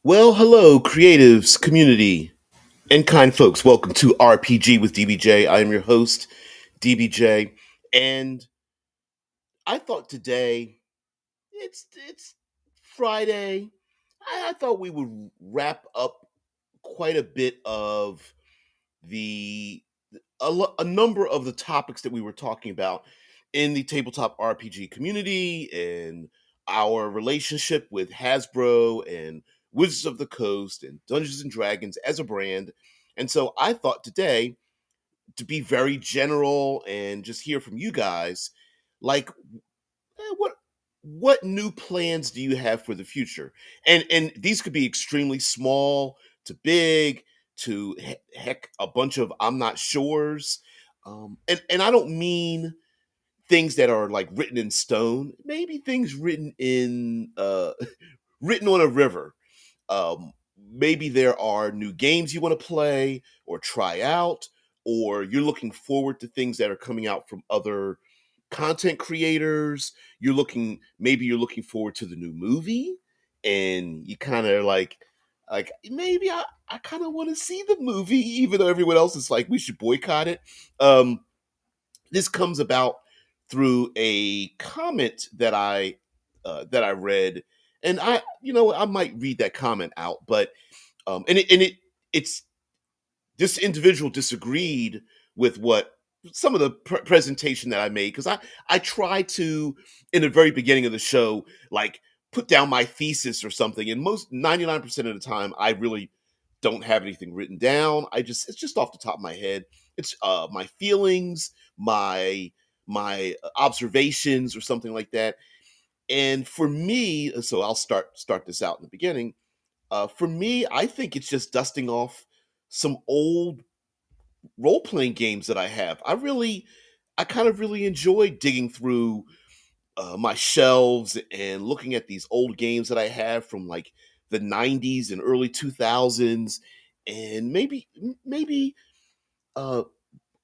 Well, hello, creatives, community, and kind folks. Welcome to RPG with DBJ. I am your host, DBJ, and I thought today it's Friday. I thought we would wrap up quite a bit of the a number of the topics that we were talking about in the tabletop RPG community and our relationship with Hasbro and Wizards of the Coast and Dungeons and Dragons as a brand. And so I thought today to be very general and just hear from you guys, like what new plans do you have for the future? And these could be extremely small to big to heck a bunch of I'm not sures. And I don't mean things that are like written in stone. Maybe things written in written on a river. um, Maybe there are new games you want to play or try out, or you're looking forward to things that are coming out from other content creators. Maybe you're looking forward to the new movie, and you kind of like maybe I kind of want to see the movie, even though everyone else is like we should boycott it. Um, this comes about through a comment that I read, and I might read that comment out, but it's this individual disagreed with what some of the presentation that I made, because I try to, in the very beginning of the show, like put down my thesis or something, and most 99% of the time I really don't have anything written down. It's just off the top of my head. It's my feelings, my observations or something like that. And for me, so I'll start this out in the beginning. For me, I think it's just dusting off some old role playing games that I have. I kind of really enjoy digging through my shelves and looking at these old games that I have from like the '90s and early 2000s, and maybe uh,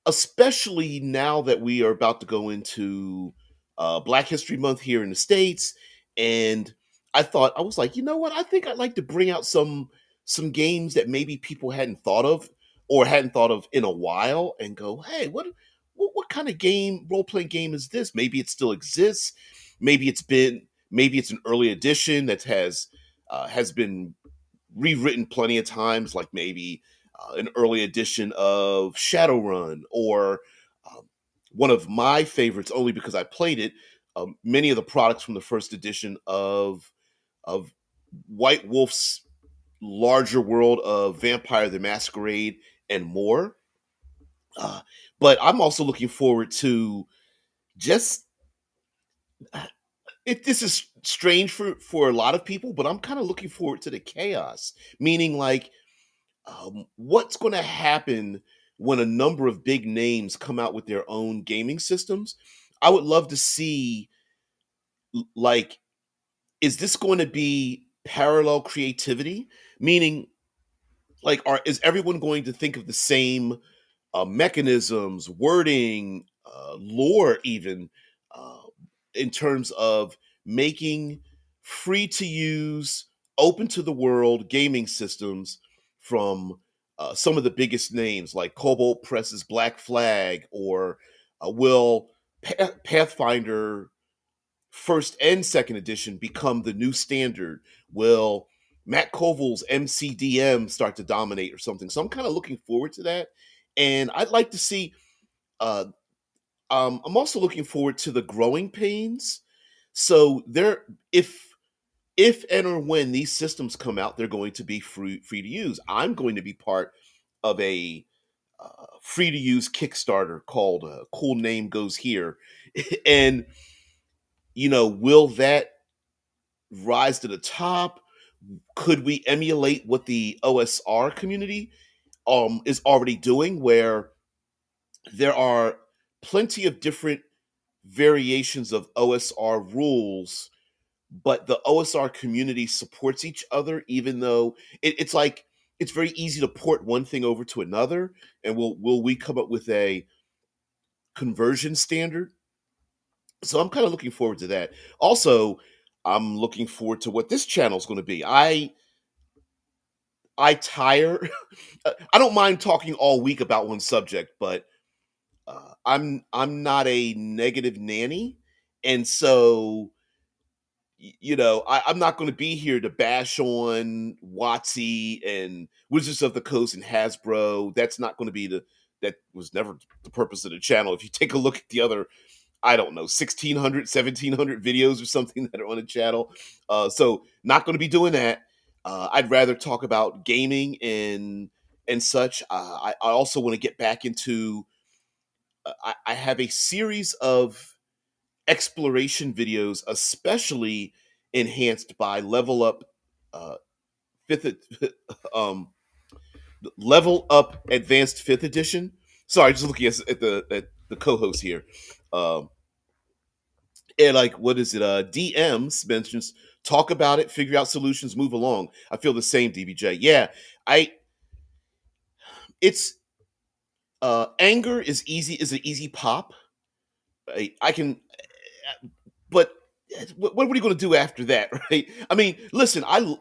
especially now that we are about to go into Black History Month here in the States. And I was like, you know what? I think I'd like to bring out some games that maybe people hadn't thought of or hadn't thought of in a while, and go, hey, what kind of role playing game is this? Maybe it still exists. Maybe it's an early edition that has been rewritten plenty of times, like maybe an early edition of Shadowrun, or um, one of my favorites, only because I played it. Many of the products from the first edition of White Wolf's larger world of Vampire the Masquerade and more. Uh, but I'm also looking forward to just this is strange for a lot of people, but I'm kind of looking forward to the chaos, meaning like what's going to happen when a number of big names come out with their own gaming systems. I would love to see, like, is this going to be parallel creativity? Meaning, like, is everyone going to think of the same mechanisms, wording, lore, even uh, in terms of making free to use, open to the world gaming systems from some of the biggest names like Cobalt Press's Black Flag, or will Pathfinder first and second edition become the new standard? Will Matt Koval's MCDM start to dominate or something? So I'm kind of looking forward to that. And I'd like to see, uh, I'm also looking forward to the growing pains. So if and or when these systems come out, they're going to be free to use. I'm going to be part of a free to use Kickstarter called Cool Name Goes Here. And, will that rise to the top? Could we emulate what the OSR community is already doing, where there are plenty of different variations of OSR rules, but the OSR community supports each other, even though it's like it's very easy to port one thing over to another. And will we come up with a conversion standard? So I'm kind of looking forward to that. Also, I'm looking forward to what this channel is going to be. I tire. I don't mind talking all week about one subject, but I'm not a negative nanny, and so I'm not going to be here to bash on WoTC and Wizards of the Coast and Hasbro. That's not going to be that was never the purpose of the channel. If you take a look at the other, I don't know, 1,600, 1,700 videos or something that are on the channel. So not going to be doing that. I'd rather talk about gaming and such. I also want to get back into. I have a series of exploration videos, especially enhanced by Level Up, uh, fifth, um, Level Up Advanced Fifth Edition. Sorry, just looking at the co-host here. Um, and like, what is it? DMs mentions talk about it, figure out solutions, move along. I feel the same, DBJ. Yeah, I. It's anger is an easy pop. I can but what are you going to do after that, right? I mean, listen, I'm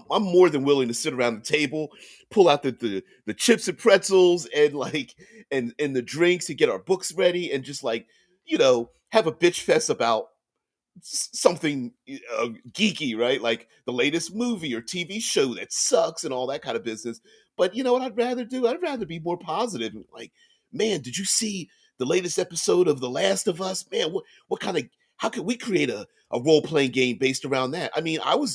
more than willing to sit around the table, pull out the chips and pretzels and like and the drinks and get our books ready and just like have a bitch fest about something geeky, right? Like the latest movie or TV show that sucks and all that kind of business. But you know what I'd rather do? I'd rather be more positive. Like, man, did you see the latest episode of The Last of Us? Man, what kind of how could we create a role playing game based around that? I mean, uh,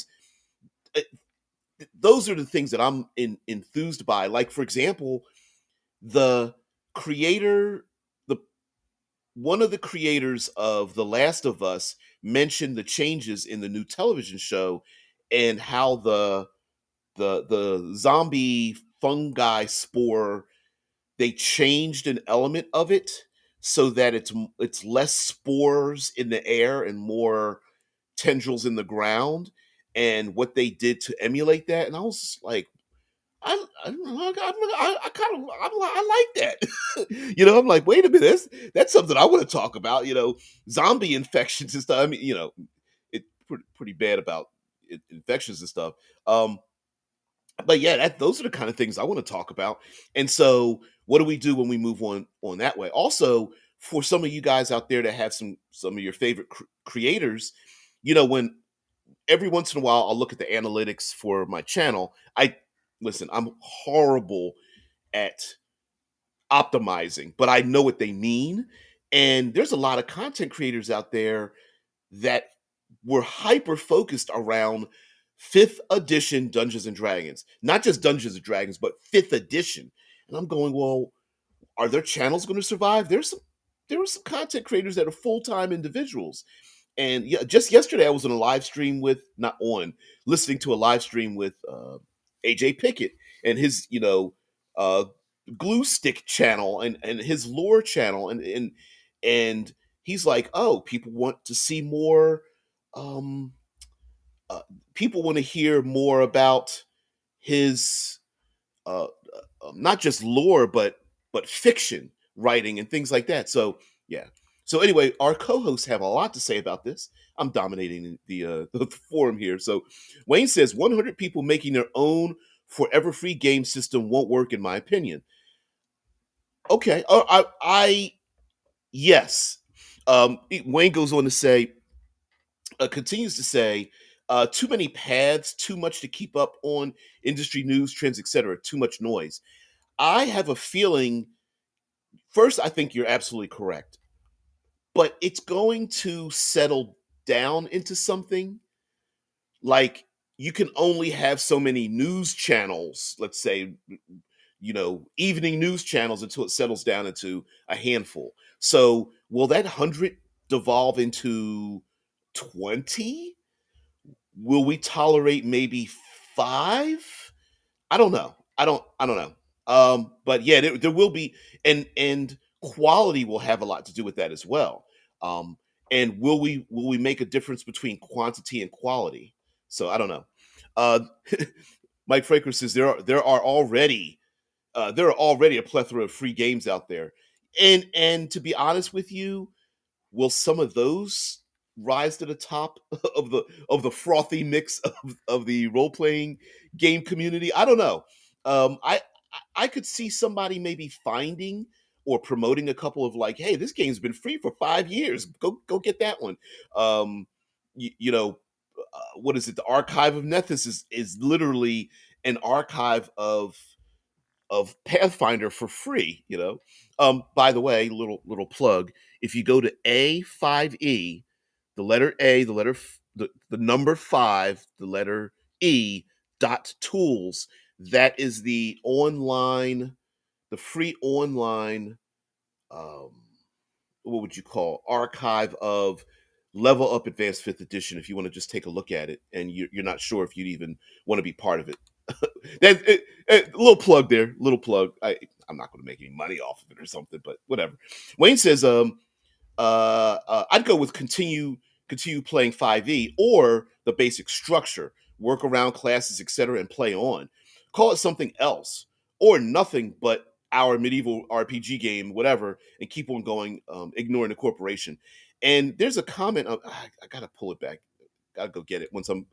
those are the things that I'm enthused by. Like, for example, the creator, the one of the creators of The Last of Us mentioned the changes in the new television show and how the zombie fungi spore, they changed an element of it so that it's less spores in the air and more tendrils in the ground, and what they did to emulate that. And I was just like, I don't know, I kind of I like that. I'm like, wait a minute, that's something I want to talk about. Zombie infections and stuff. I mean, it's pretty bad about infections and stuff. But yeah, those are the kind of things I want to talk about. And so, what do we do when we move on that way? Also, for some of you guys out there that have some of your favorite creators, when every once in a while I'll look at the analytics for my channel. I'm horrible at optimizing, but I know what they mean. And there's a lot of content creators out there that were hyper focused around fifth edition Dungeons and Dragons, not just Dungeons and Dragons, but fifth edition. And I'm going, well, are their channels going to survive? There were some content creators that are full time individuals. And yeah, just yesterday I was on a live stream with not on listening to a live stream with AJ Pickett and his uh, glue stick channel and his lore channel and he's like, oh, people want to see more. Um, People want to hear more about his not just lore but fiction writing and things like that. So yeah. So anyway, our co-hosts have a lot to say about this. I'm dominating the forum here. So Wayne says 100 people making their own forever free game system won't work in my opinion. Okay, I yes. Wayne goes on to say, continues to say, too many paths, too much to keep up on industry news, trends, etc. Too much noise. I have a feeling. First, I think you're absolutely correct, but it's going to settle down into something like you can only have so many news channels. Let's say, evening news channels until it settles down into a handful. So, will that 100 devolve into 20? Will we tolerate maybe 5? I don't know. I don't know. But yeah, there will be, and quality will have a lot to do with that as well. Um, and will we make a difference between quantity and quality? So I don't know. Uh, Mike Fraker says there are already a plethora of free games out there, and to be honest with you, will some of those rise to the top of the frothy mix of the role playing game community. I don't know. I could see somebody maybe finding or promoting a couple of like, hey, this game's been free for 5 years. Go get that one. Um, you know, what is it? The Archive of Nethys is literally an archive of Pathfinder for free. By the way, little plug. If you go to A5E, the letter A, the number five, the letter E dot tools, that is the free online, um, what would you call, archive of Level Up Advanced Fifth Edition. If you want to just take a look at it, and you're not sure if you'd even want to be part of it. Little plug there, little plug. I'm not going to make any money off of it or something, but whatever. Wayne says, I'd go with continue playing 5e or the basic structure, work around classes, etc., and play on. Call it something else or nothing but our medieval RPG game, whatever, and keep on going, ignoring the corporation. And there's a comment. I gotta pull it back. Gotta go get it once I'm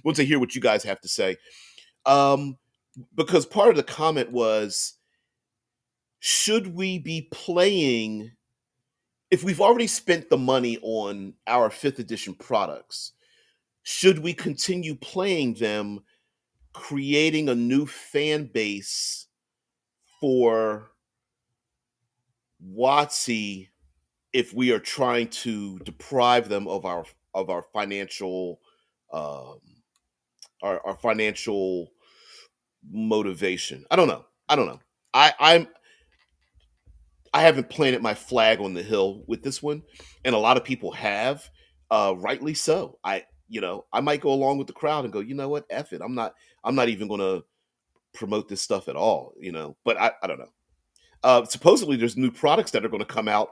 once I hear what you guys have to say. Um, because part of the comment was, should we be playing if we've already spent the money on our fifth edition products? Should we continue playing them, creating a new fan base for WoTC if we are trying to deprive them of our financial um, our financial motivation? I don't know. I don't know. I'm I haven't planted my flag on the hill with this one, and a lot of people have, rightly so. I might go along with the crowd and go, you know what, F it. I'm not even going to promote this stuff at all. But I don't know. Supposedly, there's new products that are going to come out.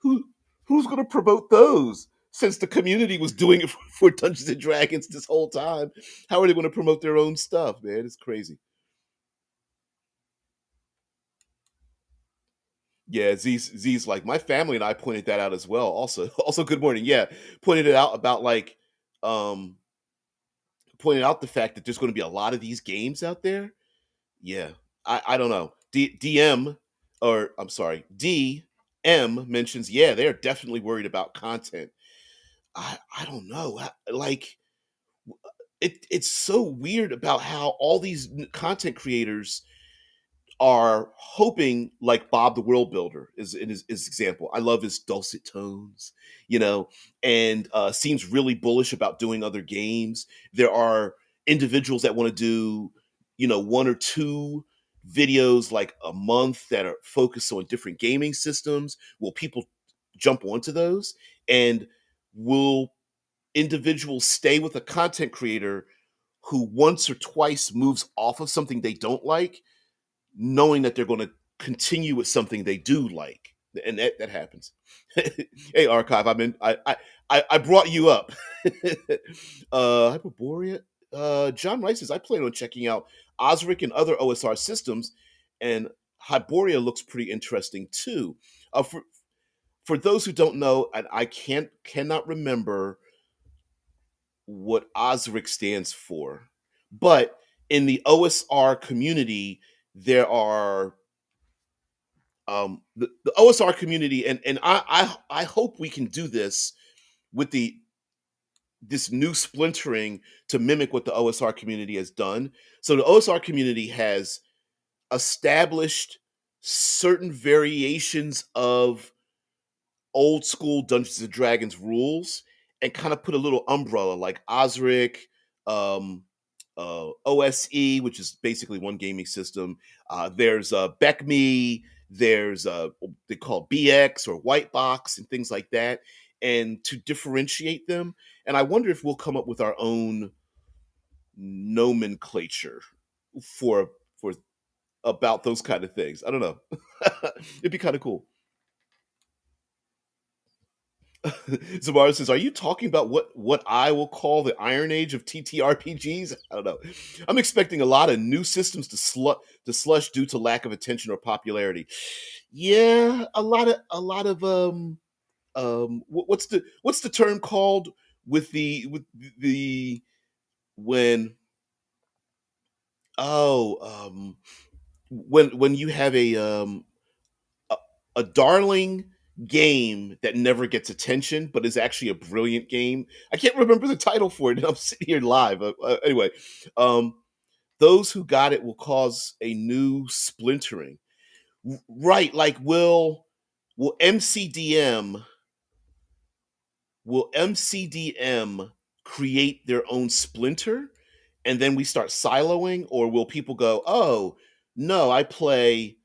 Who who's going to promote those? Since the community was doing it for Dungeons and Dragons this whole time, how are they going to promote their own stuff, man? It's crazy. Yeah, Z's like my family and I pointed that out as well. Also, also good morning. Yeah, pointed it out about like um pointed out the fact that there's going to be a lot of these games out there. Yeah, I don't know. DM or I'm sorry, DM mentions yeah they're definitely worried about content. I don't know. Like it's so weird about how all these content creators are hoping like Bob the World Builder is in his example. I love his dulcet tones, you know, and seems really bullish about doing other games. There are individuals that want to do, one or two videos like a month that are focused on different gaming systems. Will people jump onto those? And will individuals stay with a content creator who once or twice moves off of something they don't like, knowing that they're going to continue with something they do like, and that happens. Hey, archive, I brought you up. Hyperborea. John Rice says I plan on checking out Osric and other OSR systems, and Hyboria looks pretty interesting too. For those who don't know, and I cannot remember what Osric stands for, but in the OSR community, there are the OSR community, and I hope we can do this with this new splintering to mimic what the OSR community has done. So the OSR community has established certain variations of old school Dungeons and Dragons rules and kind of put a little umbrella like Osric, um, OSE, which is basically one gaming system. There's BECME, there's what they call BX or White Box and things like that, and to differentiate them. And I wonder if we'll come up with our own nomenclature for about those kind of things. I don't know. It'd be kind of cool. Zamara says, "Are you talking about what I will call the Iron Age of TTRPGs?" I don't know. I'm expecting a lot of new systems to slush due to lack of attention or popularity. Yeah, a lot of what's the term called with the when oh when you have a, a darling game that never gets attention but is actually a brilliant game. I can't remember the title for it. And I'm sitting here live. Anyway, um, those who got it will cause a new splintering. Right? Like, will MCDM will MCDM create their own splinter, and then we start siloing, or will people go, oh no, I play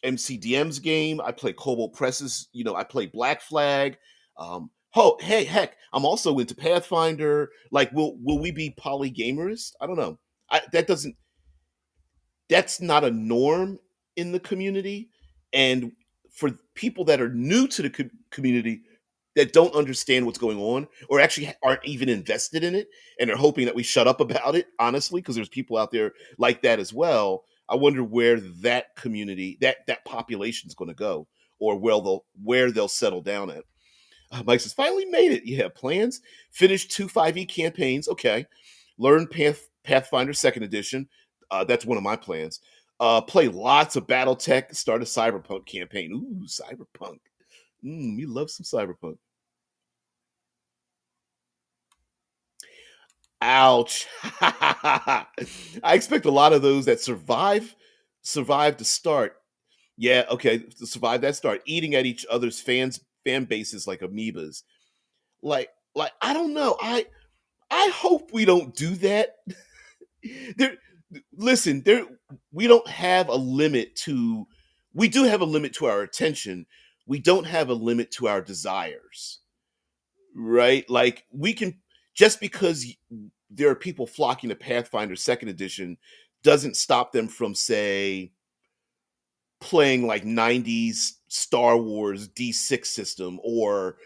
MCDM's game. I play Cobalt Press's. I play Black Flag. Oh, hey, heck, I'm also into Pathfinder. Like, will we be polygamerist? I don't know. That doesn't. That's not a norm in the community, and for people that are new to the community that don't understand what's going on or actually aren't even invested in it and are hoping that we shut up about it, honestly, because there's people out there like that as well. I wonder where that community, that population is going to go, or where they'll settle down at. Mike says, finally made it. Yeah, plans. Finished two 5e campaigns. Okay. Learn Pathfinder Second Edition. That's one of my plans. Play lots of BattleTech. Start a Cyberpunk campaign. Ooh, Cyberpunk. We love some Cyberpunk. Ouch. I expect a lot of those that survive to start. Yeah, okay, to survive that start eating at each other's fan bases like amoebas. Like I don't know. I hope we don't do that. There listen, there we don't have a limit to we do have a limit to our attention. We don't have a limit to our desires, right? Like, we can just because there are people flocking to Pathfinder Second Edition doesn't stop them from, say, playing like 90s Star Wars D6 system, or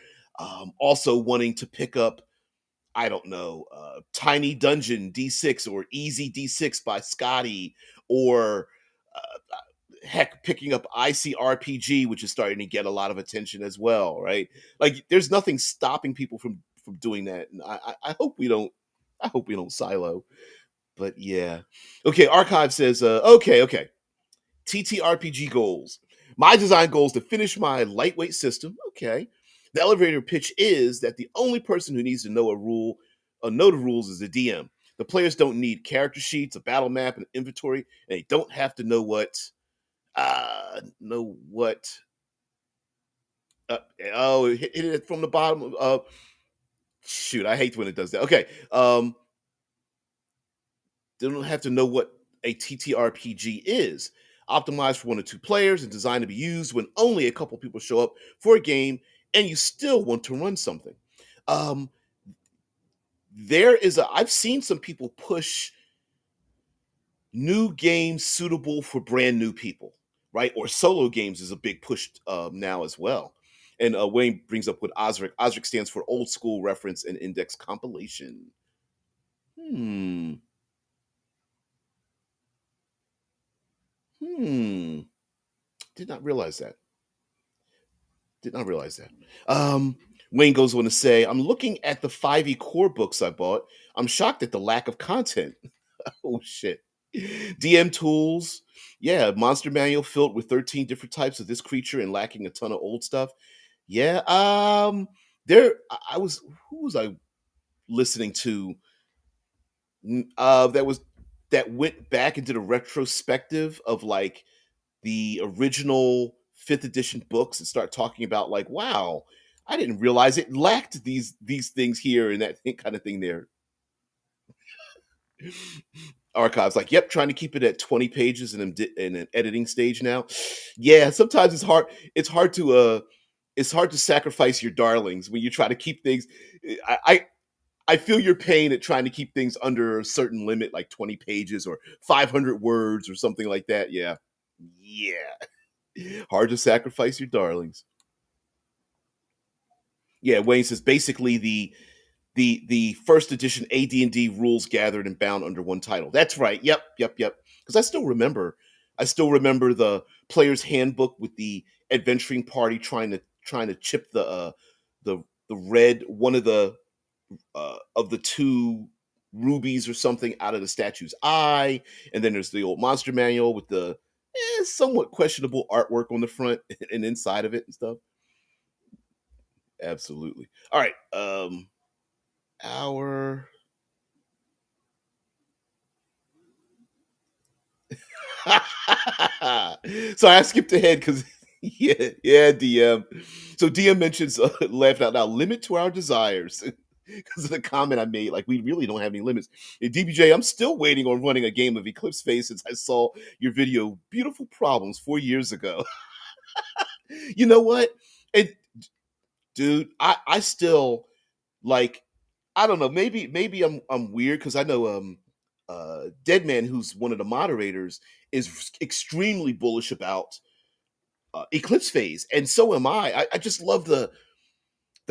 also wanting to pick up, I don't know, Tiny Dungeon D6 or Easy D6 by Scotty, or heck, picking up ICRPG, which is starting to get a lot of attention as well, right? Like, there's nothing stopping people from doing that, and I hope we don't. I hope we don't silo. But yeah, okay. Archive says, okay. TTRPG goals. My design goal is to finish my lightweight system. Okay. The elevator pitch is that the only person who needs to know the rules is the DM. The players don't need character sheets, a battle map, and inventory, and they don't have to know what. Uh, hit it from the bottom. Shoot, I hate when it does that. Okay. They don't have to know what a TTRPG is. Optimized for one or two players and designed to be used when only a couple people show up for a game and you still want to run something. Um, I've seen some people push new games suitable for brand new people, right? Or solo games is a big push now as well. And Wayne brings up with Osric. Osric stands for Old School Reference and Index Compilation. Hmm. Hmm. Did not realize that. Did not realize that. Wayne goes on to say, I'm looking at the 5e core books I bought. I'm shocked at the lack of content. Oh, shit. DM tools. Yeah, monster manual filled with 13 different types of this creature and lacking a ton of old stuff. Yeah, I was, who was I listening to? That was, that went back into the retrospective of like the original fifth edition books and start talking about, like, wow, I didn't realize it lacked these things here and that kind of thing there. Archives, like, yep, trying to keep it at 20 pages and in an editing stage now. Yeah, sometimes it's hard to sacrifice your darlings when you try to keep things. I feel your pain at trying to keep things under a certain limit, like 20 pages or 500 words or something like that. Yeah. Yeah. Hard to sacrifice your darlings. Yeah, Wayne says basically the first edition AD&D rules gathered and bound under one title. That's right. Yep. Because I still remember the player's handbook with the adventuring party trying to chip the the the red one of the two rubies or something out of the statue's eye, and then there's the old monster manual with the somewhat questionable artwork on the front and inside of it and stuff. Absolutely. All right. Our so I skipped ahead because yeah, DM. So DM mentions laughing out loud, limit to our desires. Because of the comment I made, like we really don't have any limits. And DBJ, I'm still waiting on running a game of Eclipse Phase since I saw your video, Beautiful Problems, 4 years ago. You know what? And dude, I still like I don't know, maybe I'm weird because I know Deadman, who's one of the moderators, is extremely bullish about Eclipse Phase, and so am I. I just love the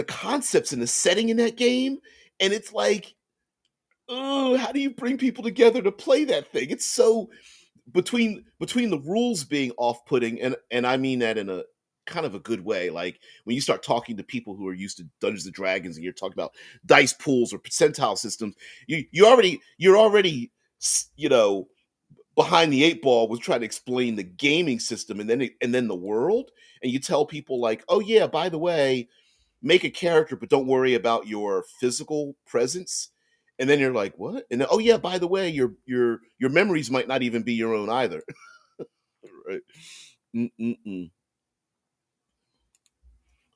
concepts and the setting in that game, and it's like, oh, how do you bring people together to play that thing? It's so between the rules being off-putting, and I mean that in a kind of a good way. Like when you start talking to people who are used to Dungeons and Dragons, and you're talking about dice pools or percentile systems, you're already you know behind the eight ball with trying to explain the gaming system and then the world, and you tell people like, oh yeah, by the way, make a character, but don't worry about your physical presence. And then you're like, what? And then, oh yeah, by the way, your memories might not even be your own either. Right. Mm-mm-mm.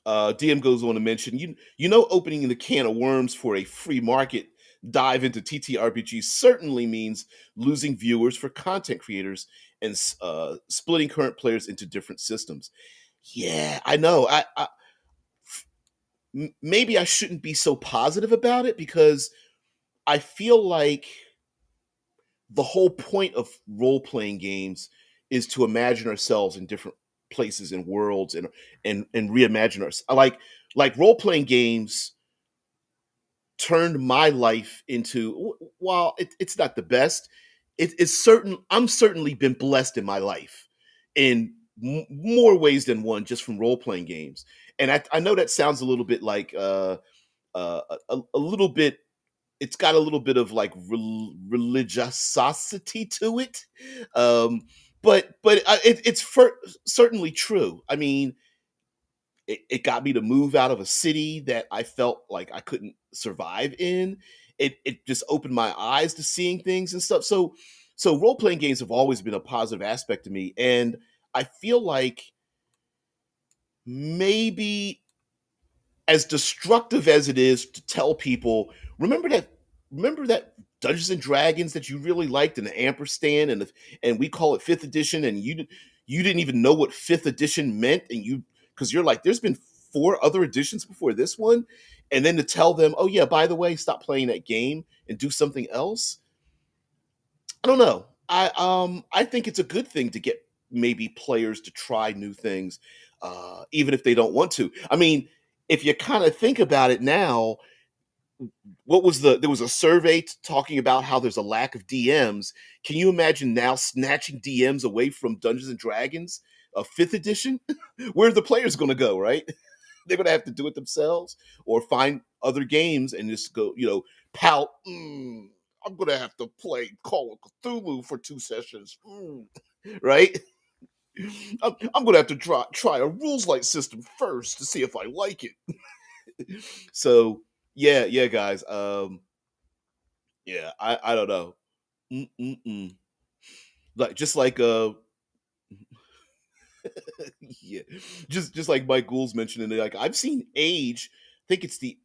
DM goes on to mention, opening the can of worms for a free market dive into TTRPG certainly means losing viewers for content creators and splitting current players into different systems. Yeah, I know. Maybe I shouldn't be so positive about it because I feel like the whole point of role playing games is to imagine ourselves in different places and worlds and reimagine us. Like role playing games turned my life into while it's not the best, it's certain I'm certainly been blessed in my life in more ways than one just from role playing games. And I know that sounds a little bit like a little bit it's got a little bit of like religiosity to it, but it's certainly true. I mean, it got me to move out of a city that I felt like I couldn't survive in. It just opened my eyes to seeing things and stuff. So role playing games have always been a positive aspect to me, and I feel like maybe as destructive as it is to tell people, remember that Dungeons and Dragons that you really liked and the ampersand and we call it fifth edition, and you didn't even know what fifth edition meant, and you because you're like, there's been four other editions before this one, and then to tell them, oh yeah, by the way, stop playing that game and do something else. I don't know. I think it's a good thing to get maybe players to try new things, even if they don't want to. I mean, if you kind of think about it now, there was a survey talking about how there's a lack of DMs. Can you imagine now snatching DMs away from Dungeons and Dragons, fifth edition? Where are the players going to go? Right? They're going to have to do it themselves or find other games and just go, pout. I'm going to have to play Call of Cthulhu for 2 sessions. Right? I'm going to have to try a rules light system first to see if I like it. So yeah, guys. Yeah, I don't know. Mm-mm-mm. Like just like yeah, just like Mike Gould's mentioning, like I've seen Age. I think it's the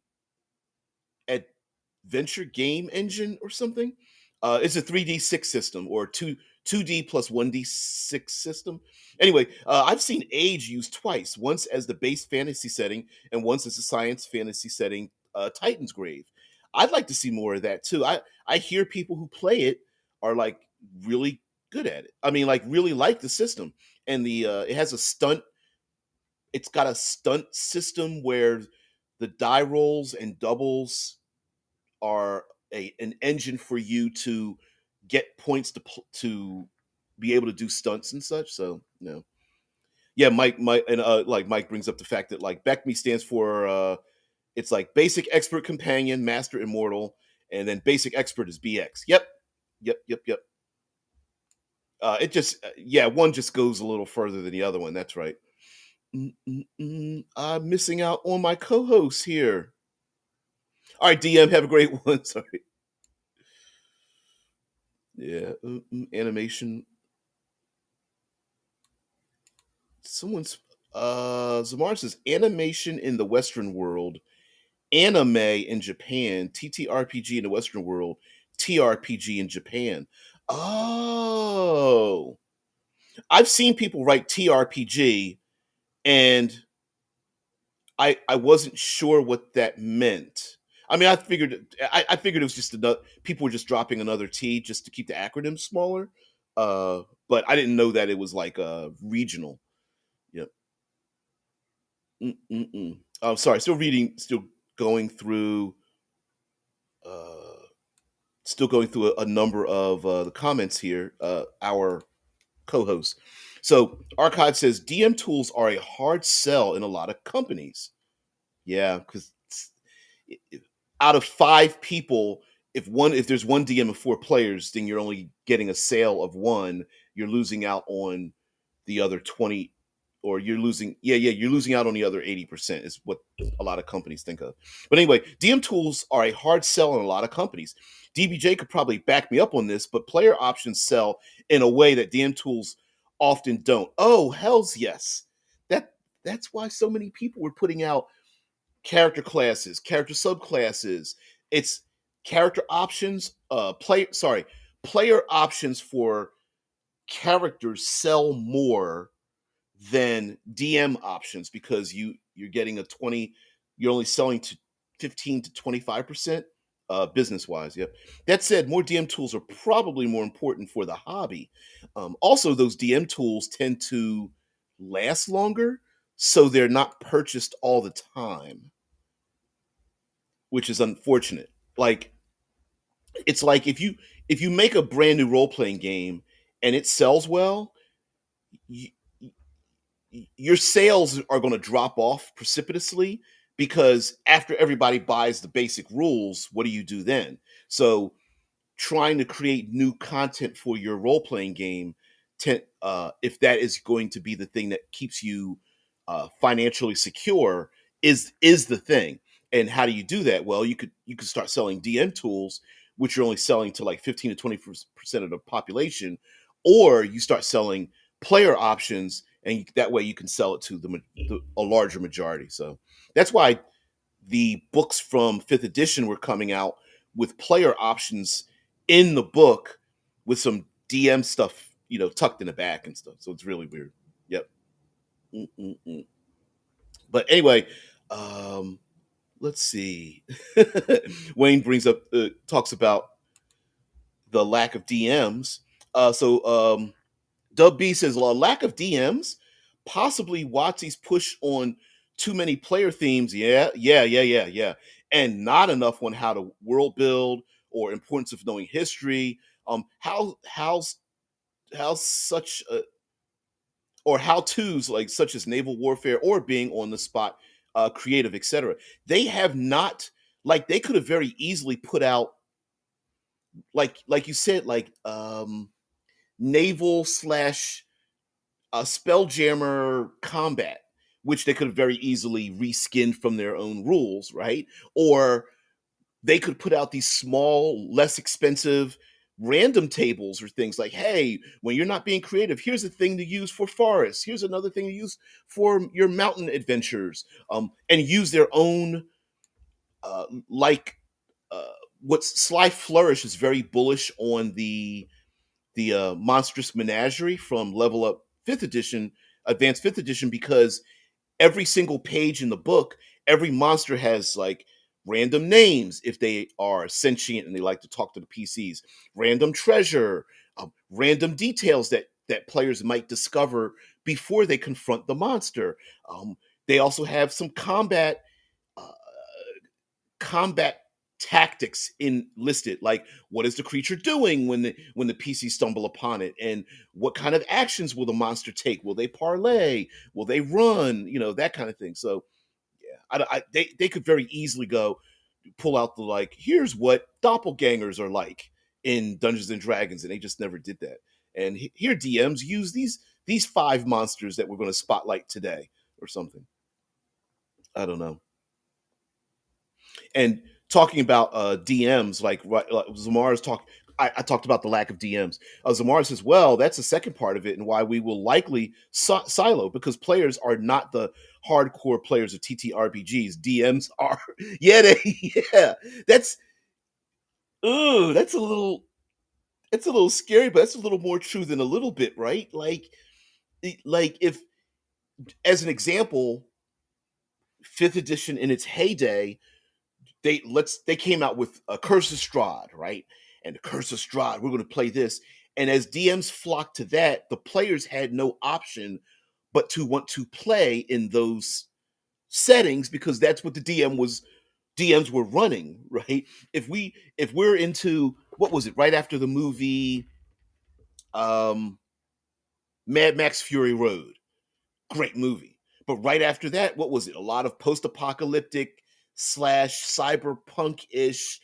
Adventure Game Engine or something. It's a 3D6 system or 2D plus 1D6 system. Anyway, I've seen Age used twice. Once as the base fantasy setting, and once as a science fantasy setting. Titan's Grave. I'd like to see more of that too. I hear people who play it are like really good at it. I mean, like really like the system, and the it has a stunt. It's got a stunt system where the die rolls and doubles are an engine for you to get points to be able to do stunts and such. So yeah, Mike and like Mike brings up the fact that like BECME stands for It's like basic expert companion, master immortal, and then basic expert is BX. Yep, yep, yep, yep. It just yeah, one just goes a little further than the other one. That's right. I'm missing out on my co-host here. All right, DM, have a great one. Sorry. Yeah, animation. Someone's Zamar says animation in the Western world, anime in Japan, TTRPG in the Western world, TRPG in Japan. Oh, I've seen people write TRPG, and I wasn't sure what that meant. I mean, I figured it was just another people were just dropping another T just to keep the acronym smaller. But I didn't know that it was like regional. Yep. I'm sorry. Still reading. Going through. Uh, Still going through a number of the comments here. Our co-host. So Archive says DM tools are a hard sell in a lot of companies. Yeah, because out of five people, if there's one DM of four players, then you're only getting a sale of one. You're losing out on the other 20, or you're losing out on the other 80% is what a lot of companies think of. But anyway, DM tools are a hard sell in a lot of companies. DBJ could probably back me up on this, but player options sell in a way that DM tools often don't. Oh, hells yes. That that's why so many people were putting out character classes, character subclasses. It's character options, player options for characters sell more than DM options because you're getting a 20, you're only selling to 15 to 25% business wise. Yep. That said, more DM tools are probably more important for the hobby. Also, those DM tools tend to last longer, so they're not purchased all the time, which is unfortunate. Like it's like if you make a brand new role playing game and it sells well, y- your sales are going to drop off precipitously because after everybody buys the basic rules, what do you do then? So trying to create new content for your role playing game, if that is going to be the thing that keeps you financially secure, is the thing. And how do you do that? Well, you could start selling DM tools, which you're only selling to like 15 to 20% of the population, or you start selling player options, and that way you can sell it to a larger majority. So that's why the books from fifth edition were coming out with player options in the book with some DM stuff, tucked in the back and stuff. So it's really weird. Yep. Mm-mm-mm. But anyway, um, let's see. Wayne talks about the lack of DMs. Dub B says a lack of DMs, possibly WoTC's push on too many player themes. Yeah, yeah, yeah, yeah, yeah, and not enough on how to world build or importance of knowing history. How such or how tos like such as naval warfare or being on the spot, creative, etc. They have not, like they could have very easily put out like you said naval slash Spelljammer combat, which they could have very easily reskinned from their own rules, right? Or they could put out these small, less expensive random tables or things like, hey, when you're not being creative, here's a thing to use for forests. Here's another thing to use for your mountain adventures, and use their own, like, uh, what's Sly Flourish is very bullish on the monstrous menagerie from Level Up Fifth Edition, Advanced Fifth Edition, because every single page in the book, every monster has like random names if they are sentient and they like to talk to the PCs, random treasure, random details that players might discover before they confront the monster. They also have some uh, combat tactics in listed, like what is the creature doing when the PC stumble upon it, and what kind of actions will the monster take? Will they parlay? Will they run? That kind of thing. So yeah, They could very easily go pull out the like, here's what doppelgangers are like in Dungeons and Dragons, and they just never did that. And here DMs use these five monsters that we're going to spotlight today or something. I don't know. And talking about DMs, like Zamar's talk, I talked about the lack of DMs. Zamar says, well, that's the second part of it, and why we will likely silo because players are not the hardcore players of TTRPGs. DMs are, yeah, yeah. That's ooh, that's a little scary, but that's a little more true than a little bit, right? Like if, as an example, fifth edition in its heyday, they came out with a Curse of Strahd, right? And the Curse of Strahd, we're going to play this. And as DMs flocked to that, the players had no option but to want to play in those settings because that's what the DMs were running, right? If we're into what was it right after the movie um Mad Max Fury Road, great movie. But right after that, what was it? A lot of post-apocalyptic slash cyberpunk ish,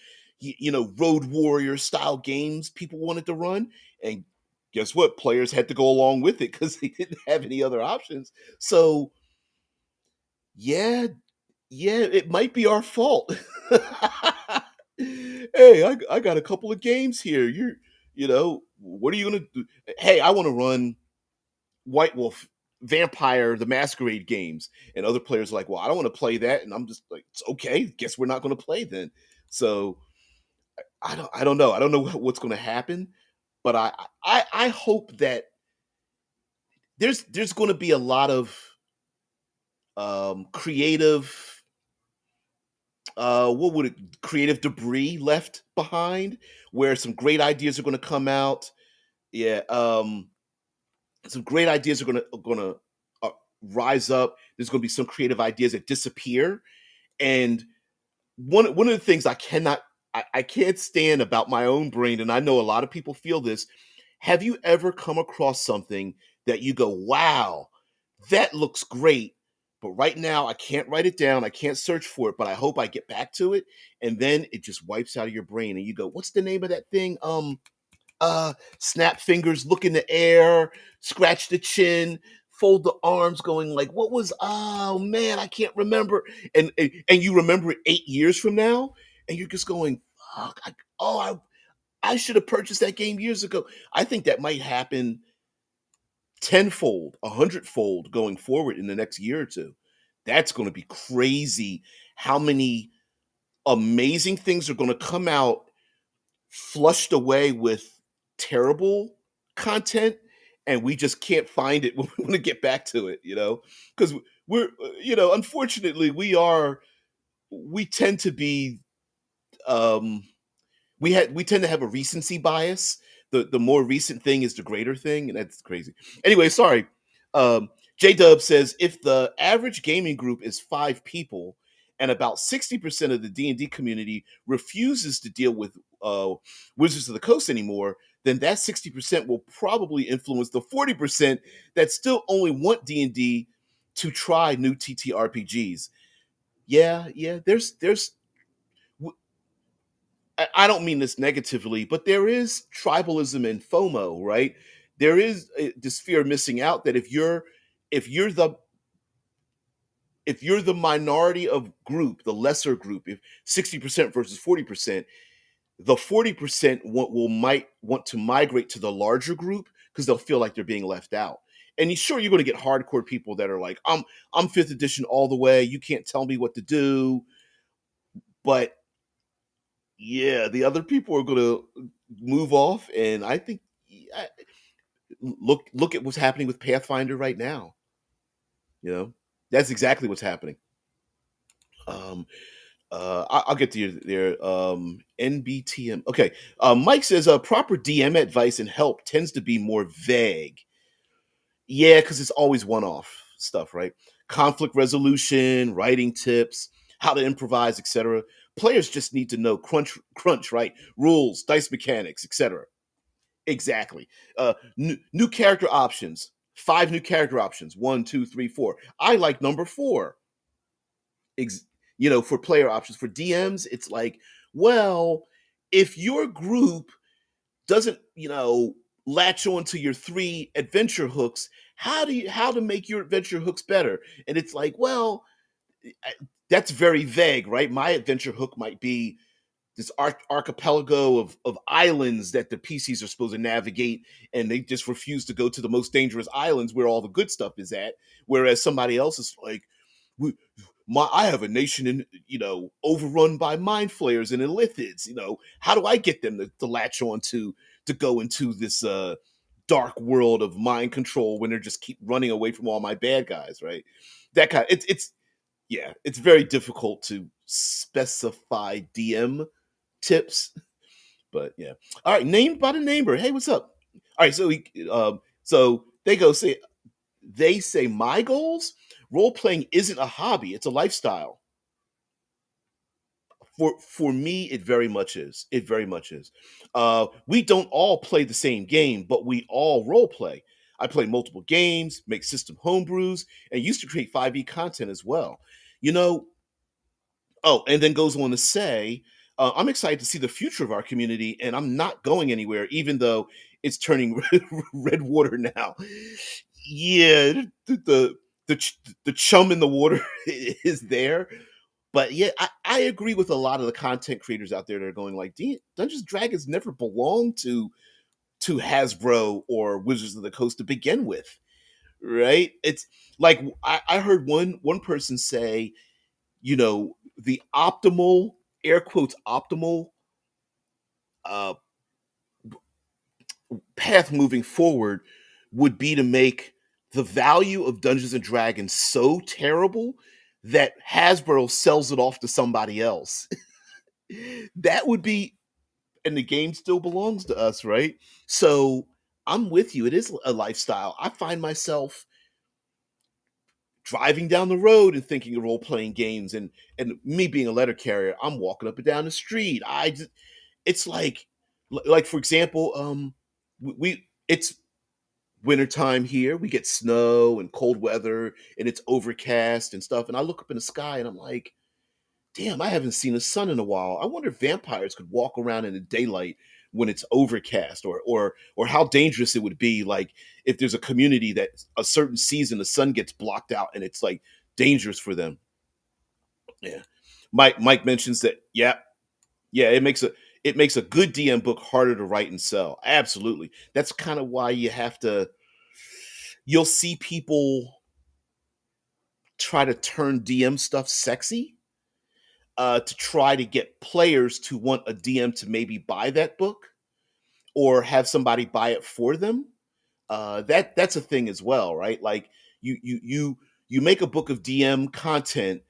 road warrior style games people wanted to run. And guess what? Players had to go along with it because they didn't have any other options. So yeah, yeah, it might be our fault. Hey, I got a couple of games here. What are you gonna do? Hey, I want to run White Wolf, Vampire, the Masquerade games, and other players are like, well, I don't want to play that, and I'm just like, it's okay. Guess we're not going to play then. So I don't know what's going to happen, but I hope that there's going to be a lot of creative what would it creative debris left behind where some great ideas are going to come out. Yeah, some great ideas are gonna uh, rise up. There's gonna be some creative ideas that disappear, and one of the things I can't stand about my own brain, and I know a lot of people feel this. Have you ever come across something that you go, "Wow, that looks great," but right now I can't write it down, I can't search for it, but I hope I get back to it, and then it just wipes out of your brain, and you go, "What's the name of that thing?" Snap fingers, look in the air, scratch the chin, fold the arms, going like, "What was? Oh man, I can't remember." And you remember it 8 years from now, and you're just going, "Fuck! I should have purchased that game years ago." I think that might happen tenfold, a hundredfold going forward in the next year or two. That's going to be crazy. How many amazing things are going to come out flushed away with terrible content, and we just can't find it when we want to get back to it, because we're unfortunately we tend to be um we tend to have a recency bias. The more recent thing is the greater thing, and that's crazy. Anyway, sorry. J Dub says if the average gaming group is 5 people and about 60% of the D&D community refuses to deal with Wizards of the Coast anymore, then that 60% will probably influence the 40% that still only want D&D to try new TTRPGs. Yeah, yeah, there's I don't mean this negatively, but there is tribalism and FOMO, right? There is this fear of missing out that if you're the if you're the minority of group, the lesser group, if 60% versus 40%, the 40% might want to migrate to the larger group because they'll feel like they're being left out. And sure, you're going to get hardcore people that are like, I'm fifth edition all the way. You can't tell me what to do. But yeah, the other people are going to move off, and I think I, look at what's happening with Pathfinder right now. You know, that's exactly what's happening. Um, I'll get to you there. NBTM. Okay. Mike says proper DM advice and help tends to be more vague. Yeah, because it's always one-off stuff, right? Conflict resolution, writing tips, how to improvise, etc. Players just need to know crunch, right? Rules, dice mechanics, etc. Exactly. New character options. 5 new character options. One, two, three, four. I like number 4. ex- for player options. For DMs, it's like, well, if your group doesn't, latch on to your three adventure hooks, how to make your adventure hooks better? And it's like, well, I- that's very vague, right? My adventure hook might be this archipelago of islands that the PCs are supposed to navigate, and they just refuse to go to the most dangerous islands where all the good stuff is at. Whereas somebody else is like, we, I have a nation in overrun by mind flayers and illithids. How do I get them to latch on to go into this dark world of mind control when they're just keep running away from all my bad guys, right? That kind. It's yeah, it's very difficult to specify DM tips, but yeah. All right, named by the neighbor. Hey, what's up? All right, so they say my goals. Role playing isn't a hobby; it's a lifestyle. For me, it very much is. It very much is. We don't all play the same game, but we all role play. I play multiple games, make system homebrews, and used to create 5e content as well. You know, Oh, and then goes on to say, I'm excited to see the future of our community, and I'm not going anywhere, even though it's turning red water now. Yeah, the chum in the water is there. But yeah, I agree with a lot of the content creators out there that are going like, Dungeons and Dragons never belonged to Hasbro or Wizards of the Coast to begin with, right? It's like I heard one person say, the optimal, air quotes, optimal uh, path moving forward would be to make the value of Dungeons and Dragons so terrible that Hasbro sells it off to somebody else. That would be, and the game still belongs to us, right? So I'm with you. It is a lifestyle. I find myself driving down the road and thinking of role playing games, and me being a letter carrier, I'm walking up and down the street. It's like for example, we it's wintertime here. We get snow and cold weather, and it's overcast and stuff. And I look up in the sky and I'm like, damn, I haven't seen the sun in a while. I wonder if vampires could walk around in the daylight when it's overcast, or how dangerous it would be, like if there's a community that a certain season the sun gets blocked out and it's like dangerous for them. Yeah. Mike mentions that, yeah, yeah, it makes a good DM book harder to write and sell. Absolutely. That's kind of why you'll see people try to turn DM stuff sexy, to try to get players to want a DM to maybe buy that book or have somebody buy it for them. That's a thing as well, right? Like you make a book of DM content,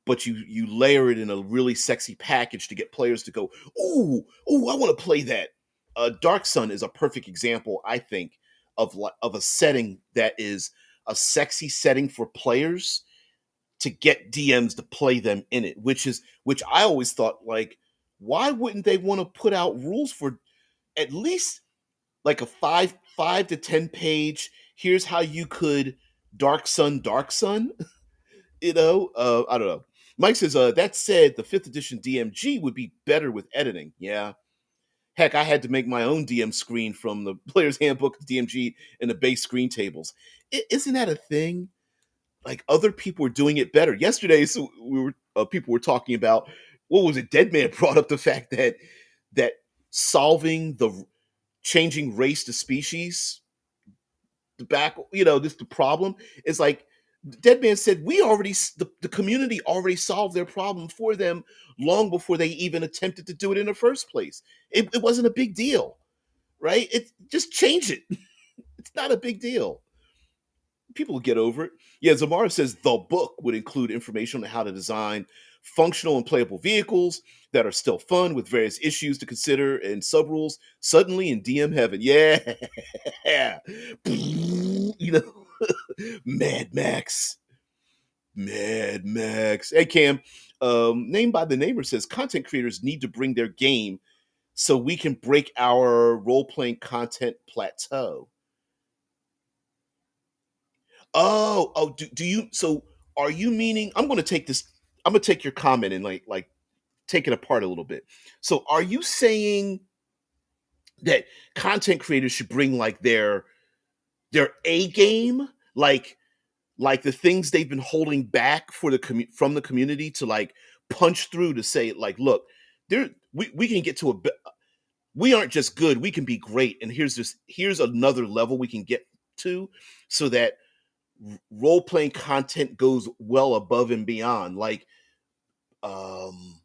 but you layer it in a really sexy package to get players to go, ooh, I want to play that. Dark Sun is a perfect example, I think, of a setting that is a sexy setting for players to get DMs to play them in it, which I always thought, like, why wouldn't they want to put out rules for at least like a five to 10 page, here's how you could dark sun. I don't know. Mike says, that said, the fifth edition DMG would be better with editing. Yeah, heck, I had to make my own DM screen from the player's handbook DMG and the base screen tables. Isn't that a thing? Like, other people are doing it better. Yesterday, so people were talking about, what was it, Dead Man brought up the fact that solving the changing race to species, this the problem is, like, Dead Man said, the community already solved their problem for them long before they even attempted to do it in the first place. It wasn't a big deal, right? It just change it. It's not a big deal. People will get over it. Yeah, Zamara says the book would include information on how to design functional and playable vehicles that are still fun with various issues to consider and sub rules. Suddenly in DM heaven, yeah, Mad Max, Mad Max. Hey Cam, named by the neighbor says content creators need to bring their game so we can break our role playing content plateau. Oh, do you? So, are you meaning? I'm going to take this. I'm gonna take your comment and like take it apart a little bit. So are you saying that content creators should bring like their A game, like the things they've been holding back for from the community to like punch through to say like, look, there we can get to we aren't just good, we can be great, and here's another level we can get to, so that role playing content goes well above and beyond, like um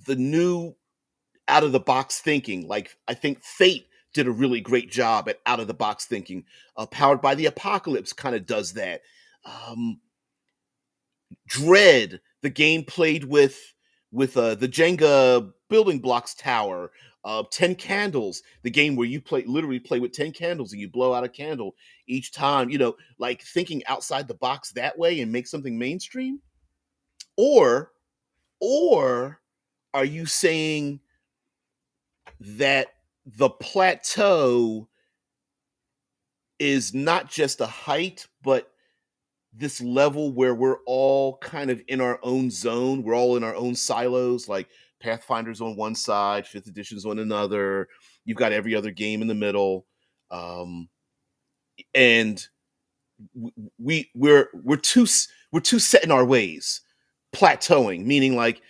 the new out of the box thinking. Like I think Fate did a really great job at out of the box thinking. Powered by the Apocalypse kind of does that. Um, Dread, the game played with the Jenga building blocks tower. 10 Candles, the game where you literally play with 10 candles and you blow out a candle each time. Like thinking outside the box that way and make something mainstream. Or or are you saying that the plateau is not just a height, but this level where we're all kind of in our own zone. We're all in our own silos, like Pathfinder's on one side, fifth edition's on another. You've got every other game in the middle. Um, and we're too set in our ways. Plateauing, meaning like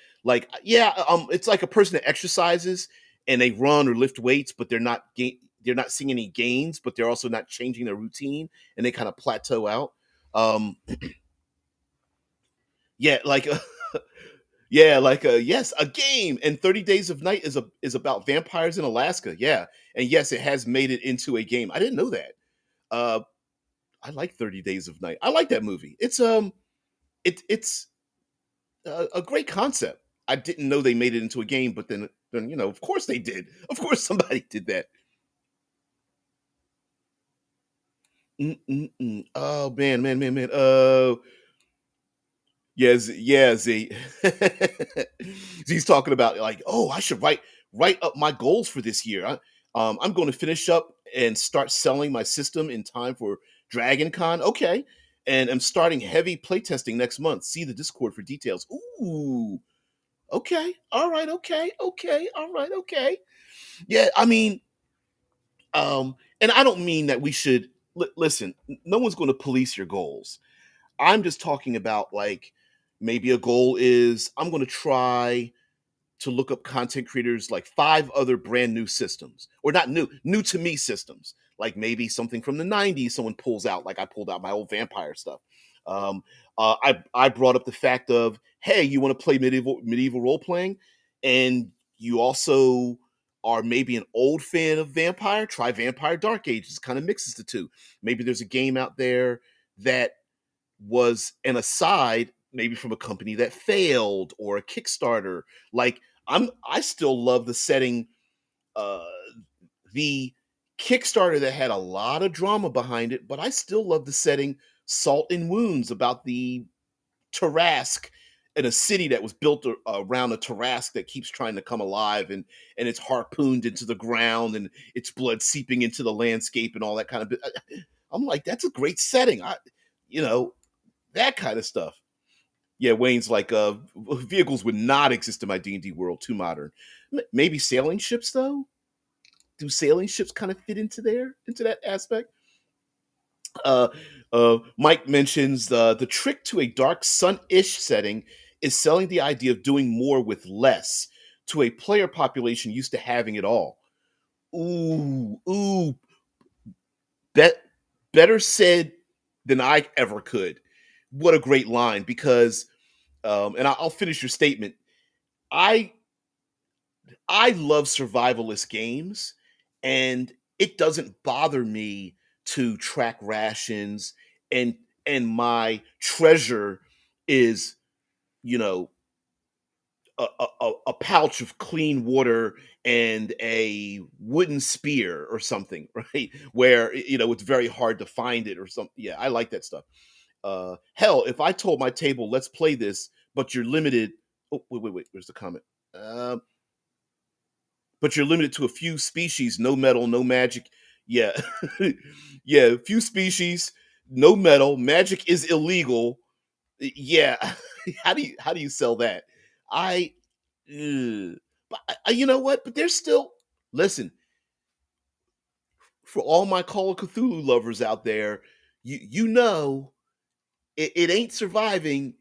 yeah, it's like a person that exercises and they run or lift weights, but they're not seeing any gains, but they're also not changing their routine, and they kind of plateau out. Um, yeah, like yeah, like yes, a game. And 30 Days of Night is about vampires in Alaska. Yeah, and yes, it has made it into a game. I didn't know that. Uh, I like 30 Days of Night. I like that movie. It's a great concept. I didn't know they made it into a game, but then of course they did. Of course somebody did that. Mm-mm-mm. Oh man, man, man, man. Yes, yeah, Z. Z's talking about like, oh, I should write up my goals for this year. I'm going to finish up and start selling my system in time for Dragon Con. Okay, and I'm starting heavy playtesting next month. See the Discord for details. Ooh, okay, all right, okay, okay, all right, okay. Yeah, I mean, and I don't mean that we should listen. No one's going to police your goals. I'm just talking about like maybe a goal is I'm going to try to look up content creators like five other brand new systems, or not new to me systems, like maybe something from the 90s someone pulls out, like I pulled out my old vampire stuff. um I brought up the fact of, hey, you want to play medieval role playing, and you also are maybe an old fan of vampire, try Vampire Dark Ages, kind of mixes the two. Maybe there's a game out there that was an aside, maybe from a company that failed or a Kickstarter. Like I still love the setting, uh the Kickstarter that had a lot of drama behind it, but I still love the setting Salt and Wounds, about the Tarask in a city that was built around a Tarask that keeps trying to come alive, and it's harpooned into the ground and its blood seeping into the landscape and all that kind of bit. I'm like, that's a great setting. You know, that kind of stuff. Yeah, Wayne's like, vehicles would not exist in my D&D world. Too modern. Maybe sailing ships though. Do sailing ships kind of fit into that aspect? Uh, Mike mentions the trick to a dark sun-ish setting is selling the idea of doing more with less to a player population used to having it all. Ooh, bet better said than I ever could. What a great line! Because and I'll finish your statement. I I love survivalist games, and it doesn't bother me to track rations, and my treasure is, you know, a pouch of clean water and a wooden spear or something, right? Where it's very hard to find it or something. Yeah, I like that stuff. Hell, if I told my table, let's play this, but you're limited. Oh, wait. Where's the comment? But you're limited to a few species, no metal, no magic. Yeah. Yeah, a few species, no metal, magic is illegal. Yeah. How do you sell that? I ugh. But you know what? But there's still, listen, for all my Call of Cthulhu lovers out there, you know it ain't surviving.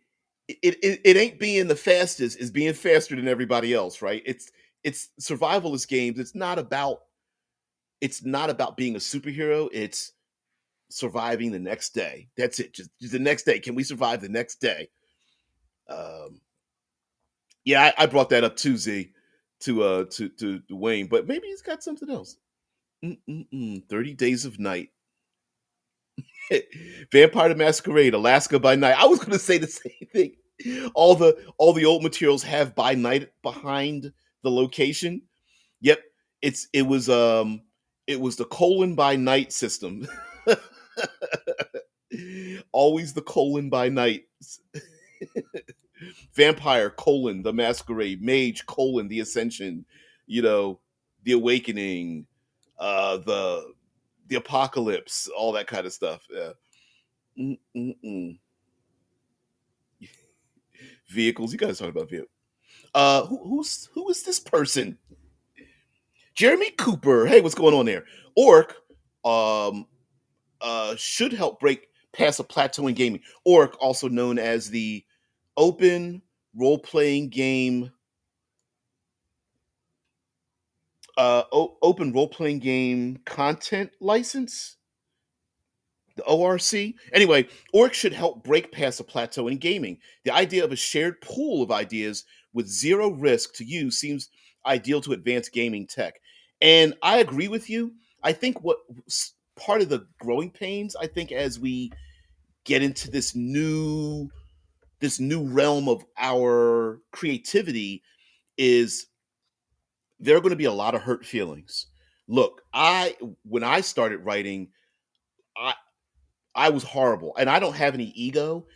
It ain't being the fastest. It's being faster than everybody else, right? It's survivalist games. It's not about being a superhero. It's surviving the next day. That's it. Just the next day. Can we survive the next day? Um, yeah, I brought that up too, Z, to Wayne, but maybe he's got something else. 30 Days of Night. Vampire the Masquerade, Alaska by Night. I was going to say the same thing. All the old materials have by night behind the location. Yep, it was the colon by night system. Always the colon by night. Vampire colon the Masquerade, Mage colon the Ascension, the Awakening, the Apocalypse, all that kind of stuff. Yeah. Mm-mm-mm. Vehicles. You guys talk about vehicles. Who is this person? Jeremy Cooper. Hey, what's going on there? Orc um should help break past a plateau in gaming. Orc, also known as the open role-playing game open role-playing game content license, the ORC. Anyway, Orc should help break past a plateau in gaming. The idea of a shared pool of ideas with zero risk to use seems ideal to advance gaming tech. And I agree with you. I think part of the growing pains, I think, as we get into this new realm of our creativity, is there are going to be a lot of hurt feelings. Look, I when I started writing, I I was horrible, and I don't have any ego.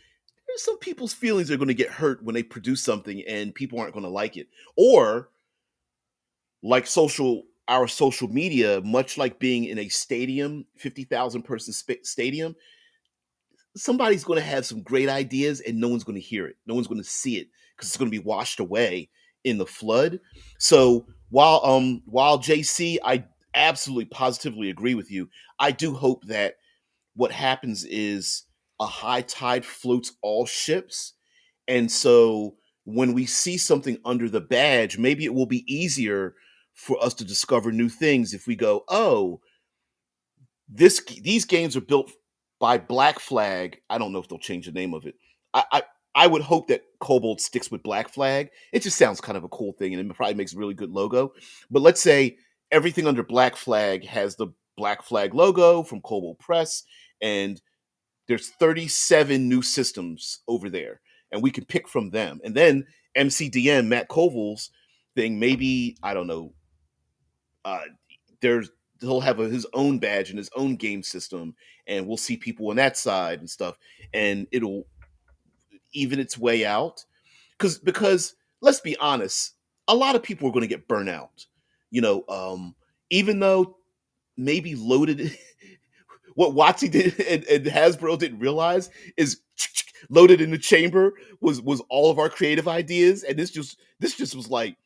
There's some people's feelings are going to get hurt when they produce something and people aren't going to like it. Or like our social media, much like being in a stadium, 50,000 person stadium, somebody's going to have some great ideas and no one's going to hear it. No one's going to see it because it's going to be washed away in the flood. So while JC, I absolutely positively agree with you. I do hope that what happens is a high tide floats all ships. And so when we see something under the badge, maybe it will be easier for us to discover new things if we go, oh, these games are built by Black Flag. I don't know if they'll change the name of it. I would hope that Cobalt sticks with Black Flag. It just sounds kind of a cool thing, and it probably makes a really good logo. But let's say everything under Black Flag has the Black Flag logo from Cobalt Press, and there's 37 new systems over there, and we can pick from them. And then MCDM, Matt Koval's thing, maybe, I don't know, uh, there's he'll have his own badge and his own game system, and we'll see people on that side and stuff, and it'll even its way out. Because let's be honest, a lot of people are going to get burnt out. You know, even though maybe loaded what WoTC did and Hasbro didn't realize is loaded in the chamber was all of our creative ideas, and this just was like,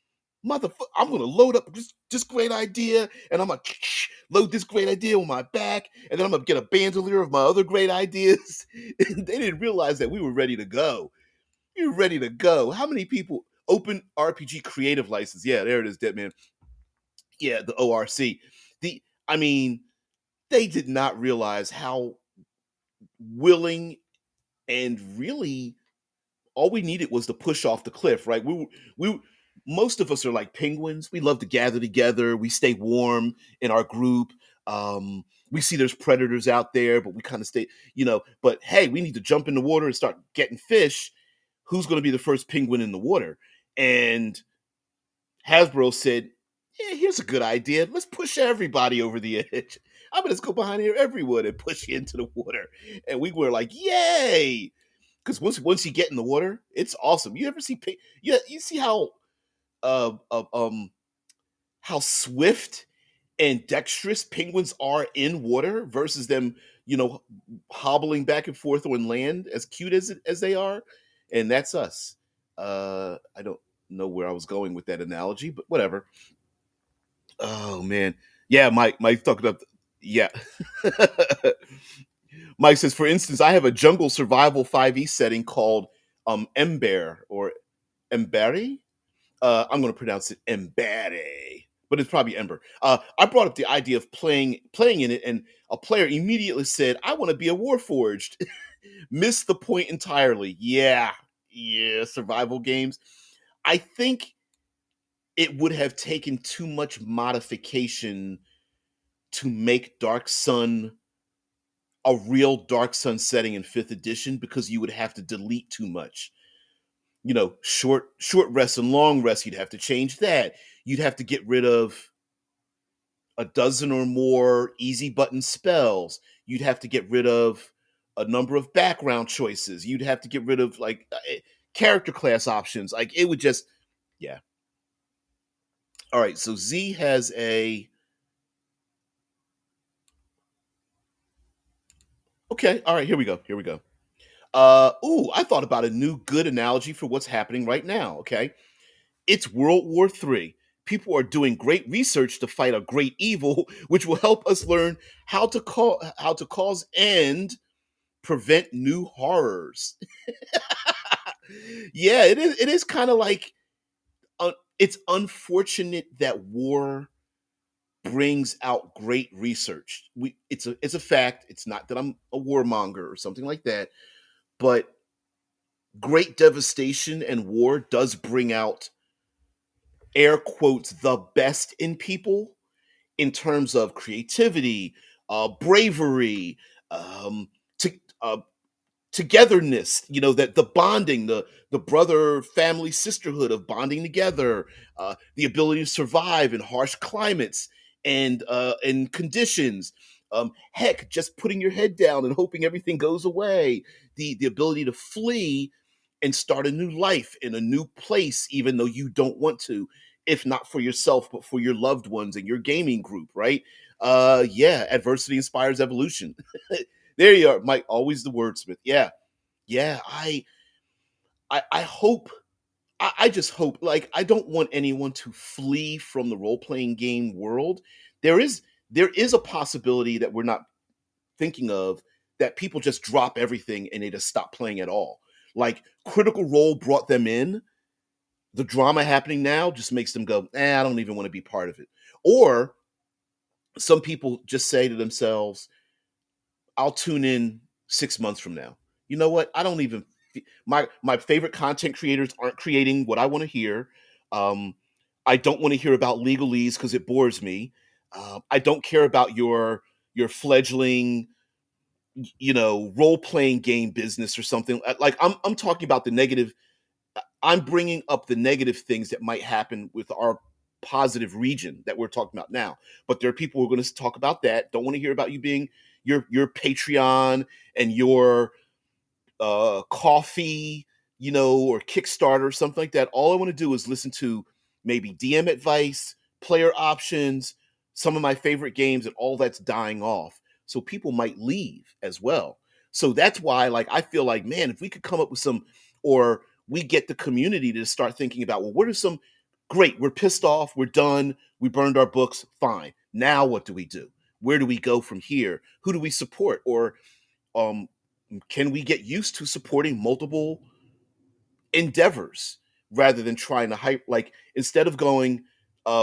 motherfucker, I'm gonna load up this great idea, and I'm gonna load this great idea on my back, and then I'm gonna get a bandolier of my other great ideas. And they didn't realize that we were ready to go. We were ready to go. How many people open RPG creative license? Yeah, there it is, dead man. Yeah, the ORC. I mean, they did not realize how willing and really all we needed was to push off the cliff, right? We most of us are like penguins. We love to gather together. We stay warm in our group. We see there's predators out there, but we kind of stay, But hey, we need to jump in the water and start getting fish. Who's going to be the first penguin in the water? And Hasbro said, "Yeah, here's a good idea. Let's push everybody over the edge. I'm gonna just go behind here, everyone, and push you into the water." And we were like, "Yay!" Because once you get in the water, it's awesome. You ever see? You see uh, uh, um how swift and dexterous penguins are in water versus them, you know, hobbling back and forth on land, as cute as they are, and that's us. I don't know where I was going with that analogy, but whatever. Oh man, yeah, Mike talked about, yeah. Mike says, for instance, I have a jungle survival 5e setting called Ember or Emberi. I'm going to pronounce it Embere, but it's probably Ember. I brought up the idea of playing in it, and a player immediately said, "I want to be a Warforged." Missed the point entirely. Yeah, yeah, survival games. I think it would have taken too much modification to make Dark Sun a real Dark Sun setting in fifth edition, because you would have to delete too much. You know, short rest and long rest, you'd have to change that. You'd have to get rid of a dozen or more easy button spells. You'd have to get rid of a number of background choices. You'd have to get rid of like character class options. Like it would just, yeah. All right, so Z has a, okay. All right, here we go. Here we go. Ooh, I thought about a new good analogy for what's happening right now. Okay, it's World War III. People are doing great research to fight a great evil, which will help us learn how to cause and prevent new horrors. Yeah, it is. It is kind of like it's unfortunate that war brings out great research. It's a fact. It's not that I'm a warmonger or something like that, but great devastation and war does bring out, air quotes, the best in people in terms of creativity, bravery, um, to, togetherness. You know, that the bonding, the brother family sisterhood of bonding together, the ability to survive in harsh climates and conditions. Heck, just putting your head down and hoping everything goes away. The ability to flee and start a new life in a new place, even though you don't want to, if not for yourself, but for your loved ones and your gaming group, right? Yeah, adversity inspires evolution. There you are, Mike. Always the wordsmith. Yeah, yeah. I hope. I just hope. Like, I don't want anyone to flee from the role playing game world. There is there is a possibility that we're not thinking of, that people just drop everything and they just stop playing at all. Like Critical Role brought them in. The drama happening now just makes them go, I don't even want to be part of it. Or some people just say to themselves, I'll tune in 6 months from now. You know what? I don't even, my favorite content creators aren't creating what I want to hear. Um, I don't want to hear about legalese because it bores me. I don't care about your fledgling, role playing game business or something. Like I'm talking about the negative. I'm bringing up the negative things that might happen with our positive region that we're talking about now. But there are people who are going to talk about that. Don't want to hear about you being your Patreon and your coffee, or Kickstarter or something like that. All I want to do is listen to maybe DM advice, player options, some of my favorite games, and all that's dying off. So people might leave as well. So that's why, like, I feel like, man, if we could come up with some, or we get the community to start thinking about, well, what are some great, we're pissed off, we're done, we burned our books, fine. Now what do we do? Where do we go from here? Who do we support? Or um, can we get used to supporting multiple endeavors rather than trying to hype, like instead of going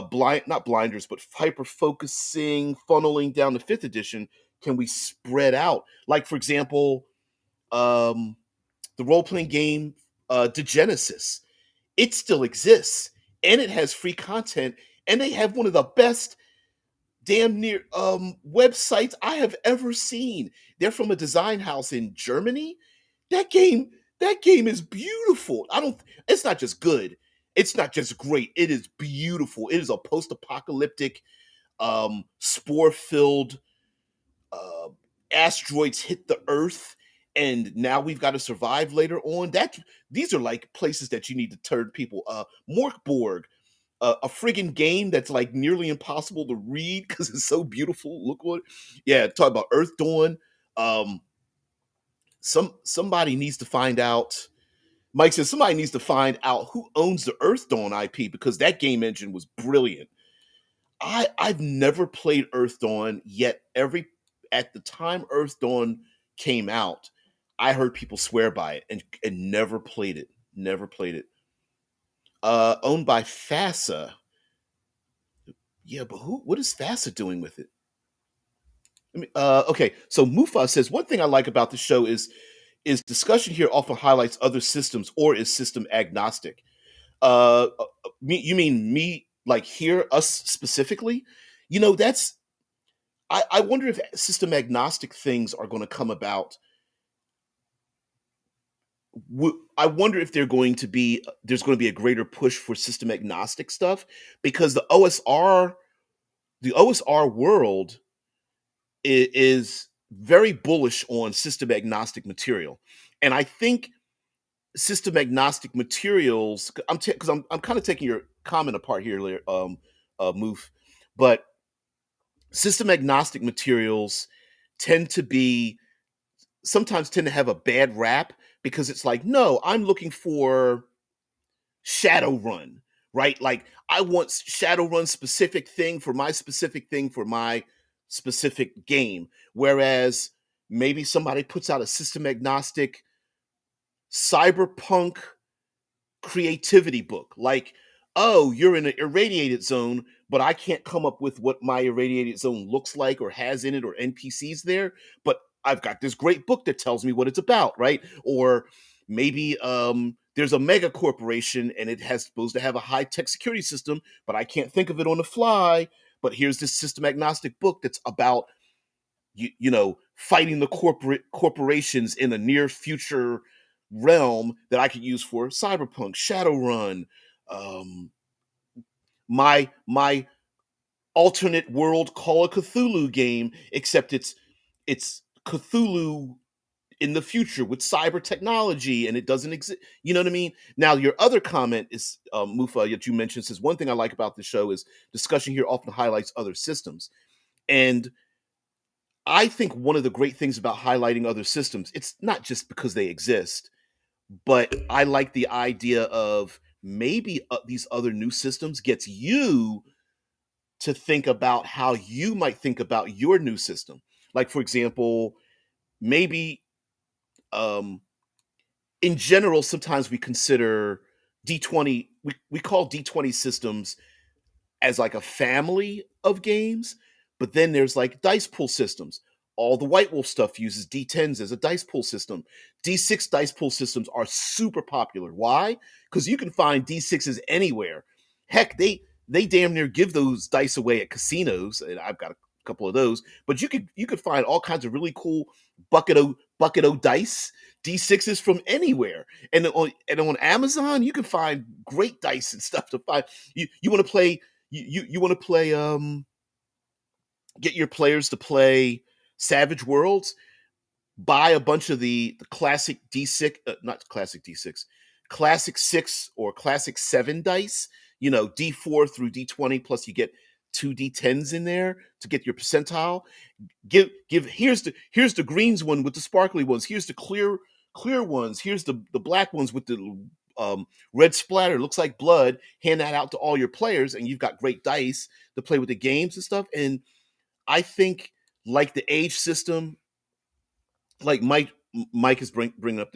blind, not blinders, but hyper focusing, funneling down to fifth edition, can we spread out? Like, for example, um the role-playing game Degenesis, it still exists and it has free content, and they have one of the best damn near websites I have ever seen. They're from a design house in Germany. That game, that game is beautiful. I don't It's not just good. It's not just great. It is beautiful. It is a post-apocalyptic spore-filled uh asteroids hit the earth, and now we've got to survive later on. That These are like places that you need to turn people. Morkborg, a friggin' game that's like nearly impossible to read because it's so beautiful. Look what, yeah, talk about Earth Dawn. Um, somebody needs to find out. Mike says somebody needs to find out who owns the Earthdawn IP because that game engine was brilliant. I've never played Earthdawn yet. Every At the time Earthdawn came out, I heard people swear by it and never played it. Never played it. Owned by FASA. Yeah, but who? What is FASA doing with it? Okay, so Mufa says one thing I like about the show is discussion here often highlights other systems or is system agnostic. You mean me, like here, us specifically? That's I wonder if system agnostic things are going to come about. I wonder if there's going to be a greater push for system agnostic stuff because the OSR world is very bullish on system agnostic material, and I think system agnostic materials. Because I'm kind of taking your comment apart here, Moof, but system agnostic materials tend to be sometimes tend to have a bad rap because it's like, no, I'm looking for Shadowrun, right? Like I want Shadowrun specific thing for my specific game. Whereas maybe somebody puts out a system agnostic cyberpunk creativity book. Like, oh, you're in an irradiated zone, but I can't come up with what my irradiated zone looks like or has in it or NPCs there. But I've got this great book that tells me what it's about, right? Or maybe there's a mega corporation and it has supposed to have a high tech security system, but I can't think of it on the fly. But here's this system agnostic book that's about fighting the corporations in a near future realm that I could use for Cyberpunk, Shadowrun, my alternate world Call of Cthulhu game, except it's Cthulhu in the future with cyber technology and it doesn't exist. You know what I mean? Now, your other comment is, Mufa, that you mentioned, says one thing I like about the show is discussion here often highlights other systems. And I think one of the great things about highlighting other systems, it's not just because they exist, but I like the idea of maybe these other new systems gets you to think about how you might think about your new system. Like, for example, maybe um, in general, sometimes we consider D20, we call D20 systems as like a family of games, but then there's like dice pool systems. All the White Wolf stuff uses D10s as a dice pool system. D6 dice pool systems are super popular. Why? Because you can find D6s anywhere. Heck, they damn near give those dice away at casinos, and I've got a couple of those. But you could find all kinds of really cool bucket o dice D6s from anywhere. And on Amazon, you can find great dice and stuff to find. You want to play you want to play get your players to play Savage Worlds, buy a bunch of the classic D6, not classic D6, classic 6 or classic 7 dice, D4 through D20, plus you get 2 D10s in there to get your percentile. Give Here's the greens one with the sparkly ones, here's the clear ones, here's the black ones with the red splatter, looks like blood. Hand that out to all your players and you've got great dice to play with the games and stuff. And I think, like the age system, like Mike is bringing up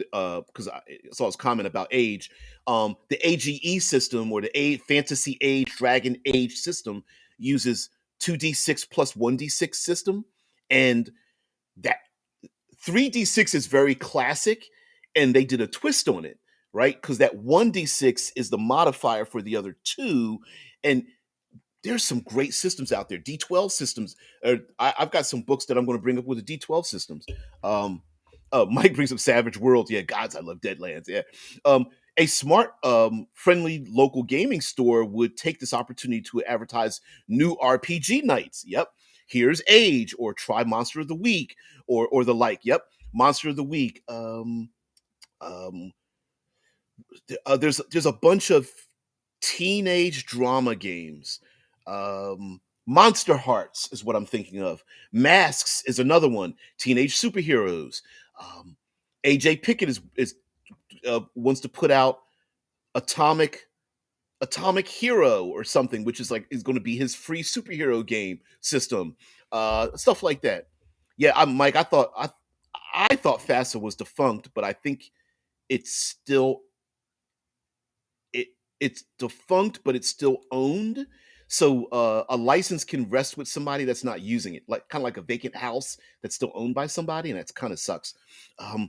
because I saw his comment about age. The AGE system, or the fantasy age dragon age system, uses 2d6 plus 1d6 system, and that 3d6 is very classic, and they did a twist on it, right? Because that 1d6 is the modifier for the other two, and there's some great systems out there. D12 systems. I've got some books that I'm going to bring up with the D12 systems. Um, Mike brings up Savage World. Yeah, gods, I love Deadlands. Yeah. A smart, friendly local gaming store would take this opportunity to advertise new RPG nights. Yep. Here's Age, or try Monster of the Week, or the like. Yep. Monster of the Week. Um, there's a bunch of teenage drama games. Monster Hearts is what I'm thinking of. Masks is another one. Teenage superheroes. Um, AJ Pickett is wants to put out Atomic Atomic Hero or something, which is like is going to be his free superhero game system. Stuff like that. Yeah, I'm Mike. I thought FASA was defunct, but I think it's still it it's defunct, but it's still owned. So a license can rest with somebody that's not using it, like kind of like a vacant house that's still owned by somebody, and that's kind of sucks. Um,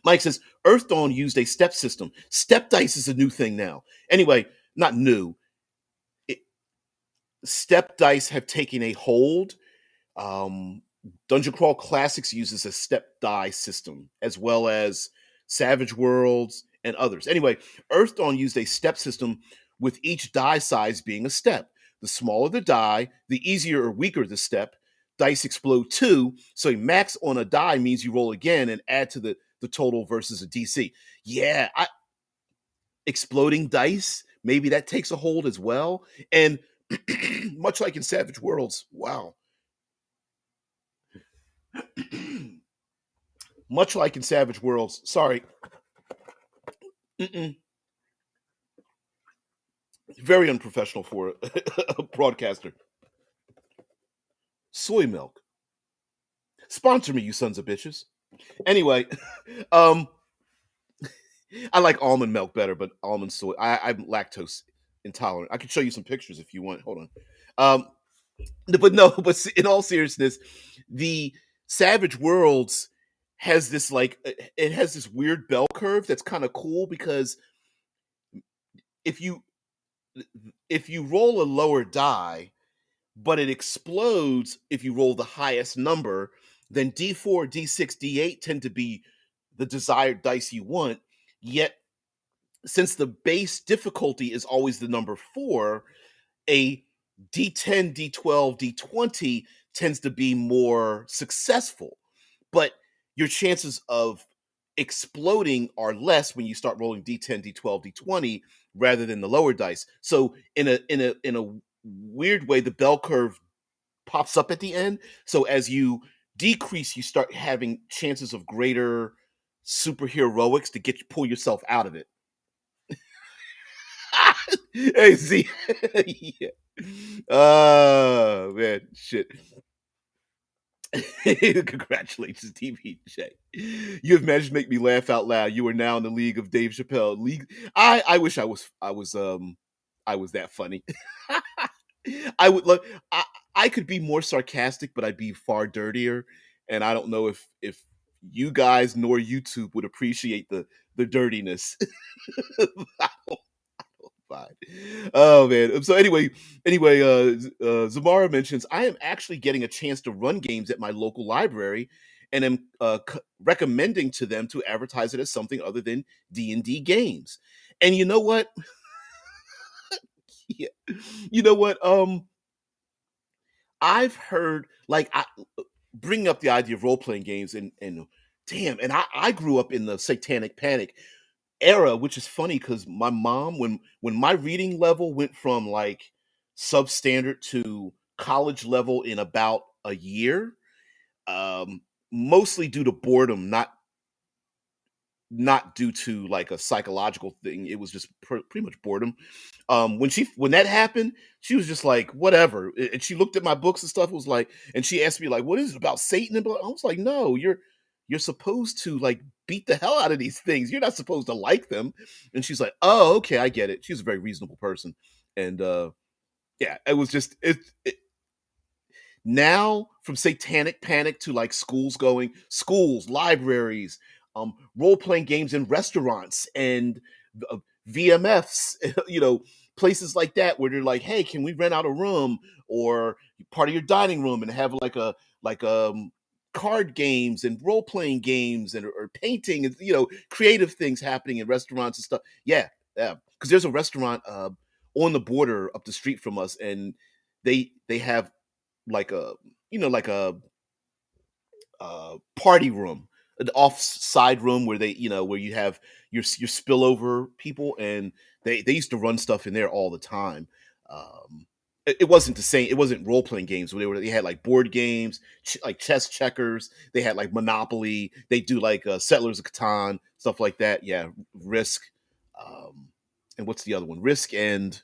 Mike says Earth Dawn used a step system. Step dice is a new thing now. Anyway, not new. It, step dice have taken a hold. Um, Dungeon Crawl Classics uses a step die system, as well as Savage Worlds and others. Anyway, Earth Dawn used a step system with each die size being a step. The smaller the die, the easier or weaker the step. Dice explode too, so a max on a die means you roll again and add to the total versus a DC. Yeah, exploding dice, maybe that takes a hold as well. And much like in Savage Worlds, wow. Much like in Savage Worlds, sorry, mm-mm, very unprofessional for a broadcaster. Soy milk. Sponsor me, you sons of bitches. Anyway, um, I like almond milk better, but almond soy. I'm lactose intolerant. I can show you some pictures if you want. Hold on. Um, but no, but in all seriousness, the Savage Worlds has this like it has this weird bell curve that's kind of cool because if you if you roll a lower die, but it explodes if you roll the highest number, then D4, D6, D8 tend to be the desired dice you want. Yet, since the base difficulty is always the number 4, a D10, D12, D20 tends to be more successful. But your chances of exploding are less when you start rolling D10, D12, D20 rather than the lower dice. So in a weird way, the bell curve pops up at the end. So as you decrease, you start having chances of greater superheroics to pull yourself out of it. Hey, see, yeah. Oh man, shit. Congratulations, TVJ. You have managed to make me laugh out loud. You are now in the league of Dave Chappelle. League. I wish I was that funny. I would look. I could be more sarcastic, but I'd be far dirtier. And I don't know if you guys nor YouTube would appreciate the dirtiness. I don't fine. Oh man. So anyway, Zamara mentions I am actually getting a chance to run games at my local library, and am recommending to them to advertise it as something other than D&D games. And you know what? Yeah. You know what? I've heard like bringing up the idea of role playing games and damn, and I grew up in the Satanic Panic era, which is funny because my mom, when my reading level went from like substandard to college level in about a year, um, mostly due to boredom, not due to like a psychological thing. It was just pretty much boredom. When that happened, she was just like, whatever. And she looked at my books and stuff. Was like, and she asked me like, what is it about Satan? And I was like, no, you're supposed to like beat the hell out of these things. You're not supposed to like them. And she's like, oh, okay, I get it. She's a very reasonable person. And yeah, it was just it now from Satanic Panic to like schools, libraries, role playing games in restaurants and uh, VMFs, places like that where they're like, hey, can we rent out a room or part of your dining room and have like card games and role playing games and or painting and creative things happening in restaurants and stuff. Yeah, yeah. Because there's a restaurant on the border up the street from us, and they have like a like a party room, an off side room where where you have your spillover people, and they used to run stuff in there all the time. It wasn't the same. It wasn't role playing games. They had like board games, like chess, checkers. They had like Monopoly. They do like Settlers of Catan, stuff like that. Yeah, Risk, um, and what's the other one? Risk and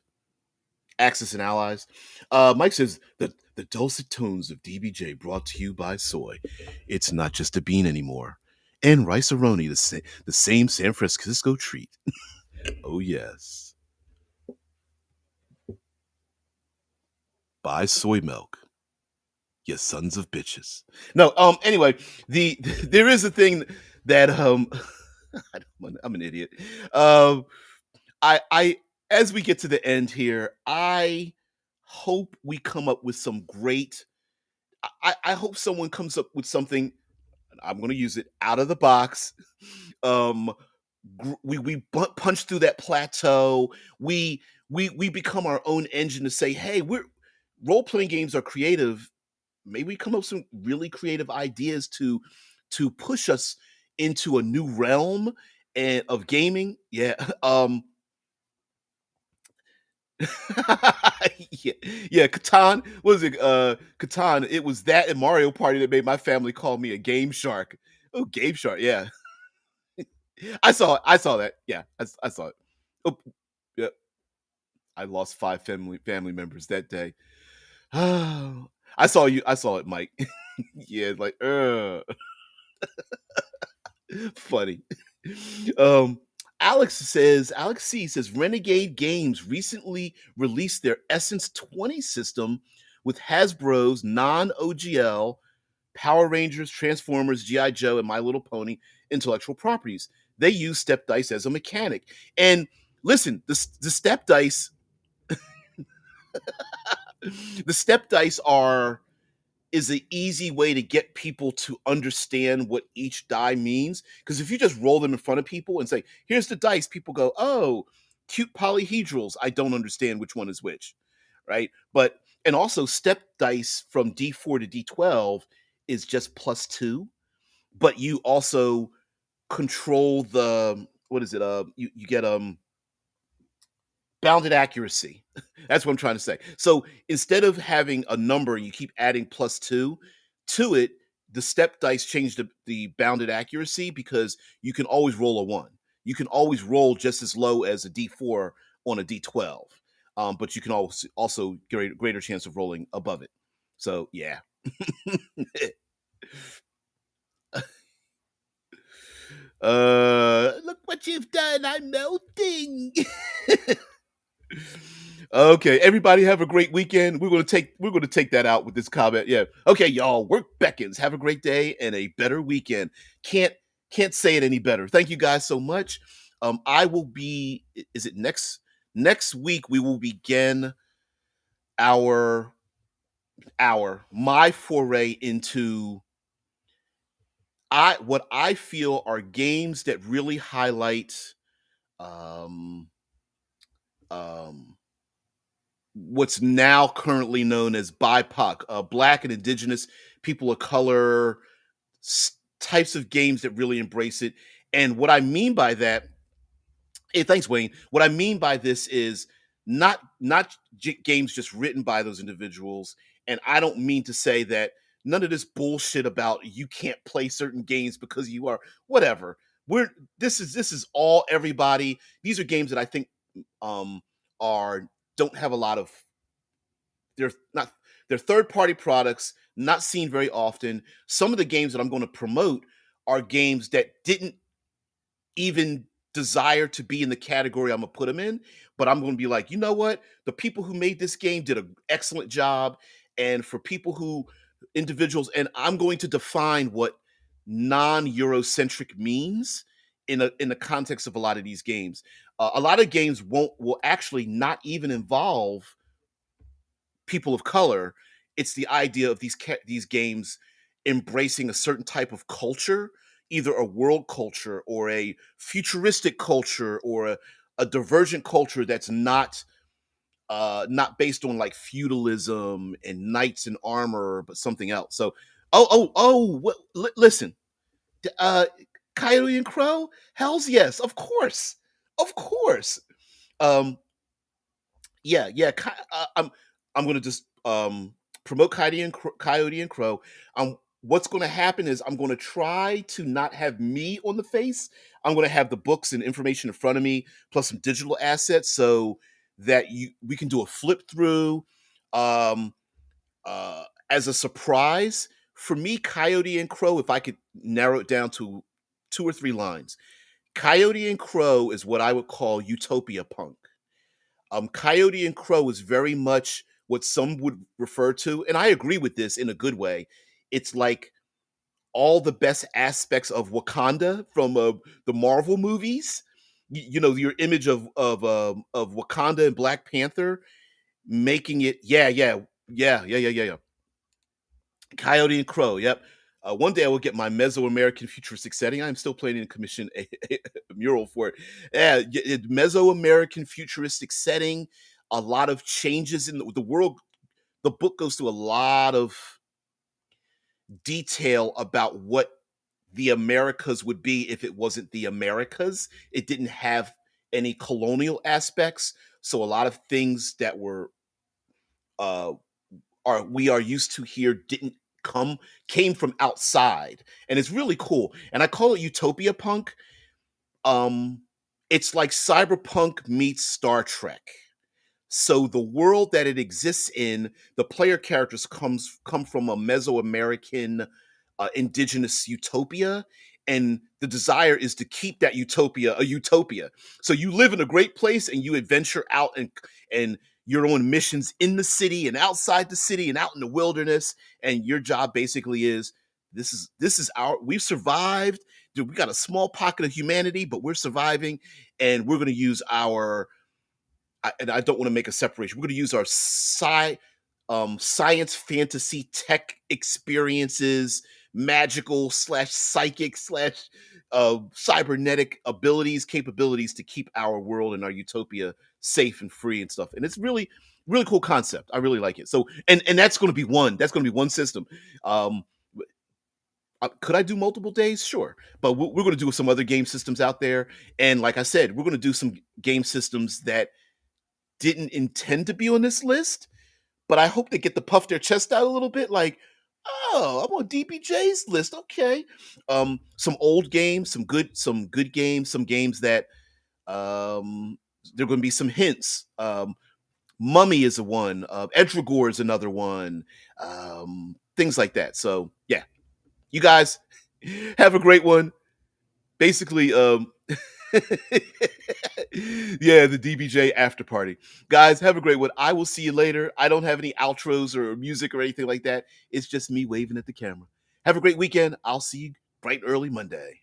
Axis and Allies. Mike says the dulcet tones of DBJ brought to you by soy. It's not just a bean anymore, and rice aroni, the same San Francisco treat. Oh yes, buy soy milk, you sons of bitches. No, anyway, there is a thing that I'm an idiot. Um I as we get to the end here, I hope we come up with some great I hope someone comes up with something, I'm going to use it, out of the box. Um we punch through that plateau. We become our own engine to say, "Hey, we're role playing games are creative. Maybe we come up with some really creative ideas to push us into a new realm and of gaming." Yeah. Yeah, yeah, Catan. What was it? Catan. It was that and Mario Party that made my family call me a game shark. Oh, game shark. Yeah, I saw it. I saw that. Yeah, I saw it. Oh, yeah. I lost 5 family members that day. I saw you. I saw it, Mike. Yeah, like, funny. Um, Alex C says Renegade Games recently released their Essence 20 system with Hasbro's non OGL Power Rangers, Transformers, G.I. Joe, and My Little Pony intellectual properties. They use step dice as a mechanic. And listen, the step dice, the step dice are is an easy way to get people to understand what each die means. Because if you just roll them in front of people and say, here's the dice, people go, oh, cute polyhedrals. I don't understand which one is which. Right. And also step dice from D4 to D12 is just +2, but you also control the, what is it? You get bounded accuracy. That's what I'm trying to say. So instead of having a number and you keep adding +2 to it, the step dice change the bounded accuracy because you can always roll a 1. You can always roll just as low as a D4 on a D12. But you can also greater chance of rolling above it. So yeah. Look what you've done. I'm melting. Okay, everybody have a great weekend. We're gonna take that out with this comment. Yeah. Okay, y'all. Work beckons. Have a great day and a better weekend. Can't can't say it any better. Thank you guys so much. I will be. Is it next week? We will begin our my foray into I what I feel are games that really highlight um um what's now currently known as BIPOC, Black and Indigenous people of color types of games that really embrace it. And what I mean by that, hey, thanks, Wayne. What I mean by this is not games just written by those individuals. And I don't mean to say that none of this bullshit about you can't play certain games because you are whatever. We're this is all everybody. These are games that I think um are don't have a lot of they're not they're third party products, not seen very often. Some of the games that I'm going to promote are games that didn't even desire to be in the category I'm gonna put them in, but I'm gonna be like, you know what? The people who made this game did an excellent job. And for people who individuals, and I'm going to define what non-Eurocentric means in the context of a lot of these games. A lot of games won't will actually not even involve people of color. It's the idea of these games embracing a certain type of culture, either a world culture or a futuristic culture or a divergent culture that's not based on like feudalism and knights in armor, but something else. So, listen, uh, Coyote and Crow, hell's yes, of course, of course. Um, yeah, yeah. I'm gonna just promote Coyote and Crow. What's going to happen is I'm going to try to not have me on the face. I'm going to have the books and information in front of me, plus some digital assets, so that we can do a flip through. Um, as a surprise for me, Coyote and Crow. If I could narrow it down to 2 or 3 lines, Coyote and Crow is what I would call utopia punk. Coyote and Crow is very much what some would refer to, and I agree with this in a good way. It's like all the best aspects of Wakanda from the Marvel movies. You know, your image of Wakanda and Black Panther, making it, yeah. Coyote and Crow, yep. One day I will get my Mesoamerican futuristic setting. I'm still planning to commission a mural for it. Yeah, Mesoamerican futuristic setting. A lot of changes in the world. The book goes through a lot of detail about what the Americas would be if it wasn't the Americas. It didn't have any colonial aspects, so a lot of things that were uh, we are used to here didn't come came from outside, and it's really cool. And I call it utopia punk. Um, it's like cyberpunk meets Star Trek. So the world that it exists in, the player characters come from a Mesoamerican indigenous utopia, and the desire is to keep that utopia a utopia. So you live in a great place and you adventure out and you're on missions in the city and outside the city and out in the wilderness, and your job basically is this is our we've survived. Dude, we got a small pocket of humanity, but we're surviving, and we're going to use our and I don't want to make a separation. We're going to use our science fantasy tech experiences, magical slash psychic slash cybernetic abilities, capabilities to keep our world and our utopia safe and free and stuff. And it's really cool concept. I really like it. So and that's going to be one system. Um, could I do multiple days? Sure, but we're going to do some other game systems out there. And like I said, we're going to do some game systems that didn't intend to be on this list, but I hope they get to puff their chest out a little bit. Like, oh, I'm on DBJ's list. Okay, some old games, some good games, some games that there are going to be some hints. Mummy is a one. Edragor is another one. Things like that. So yeah, you guys have a great one. Basically, yeah, the DBJ after party. Guys, have a great one. I will see you later. I don't have any outros or music or anything like that. It's just me waving at the camera. Have a great weekend. I'll see you bright early Monday.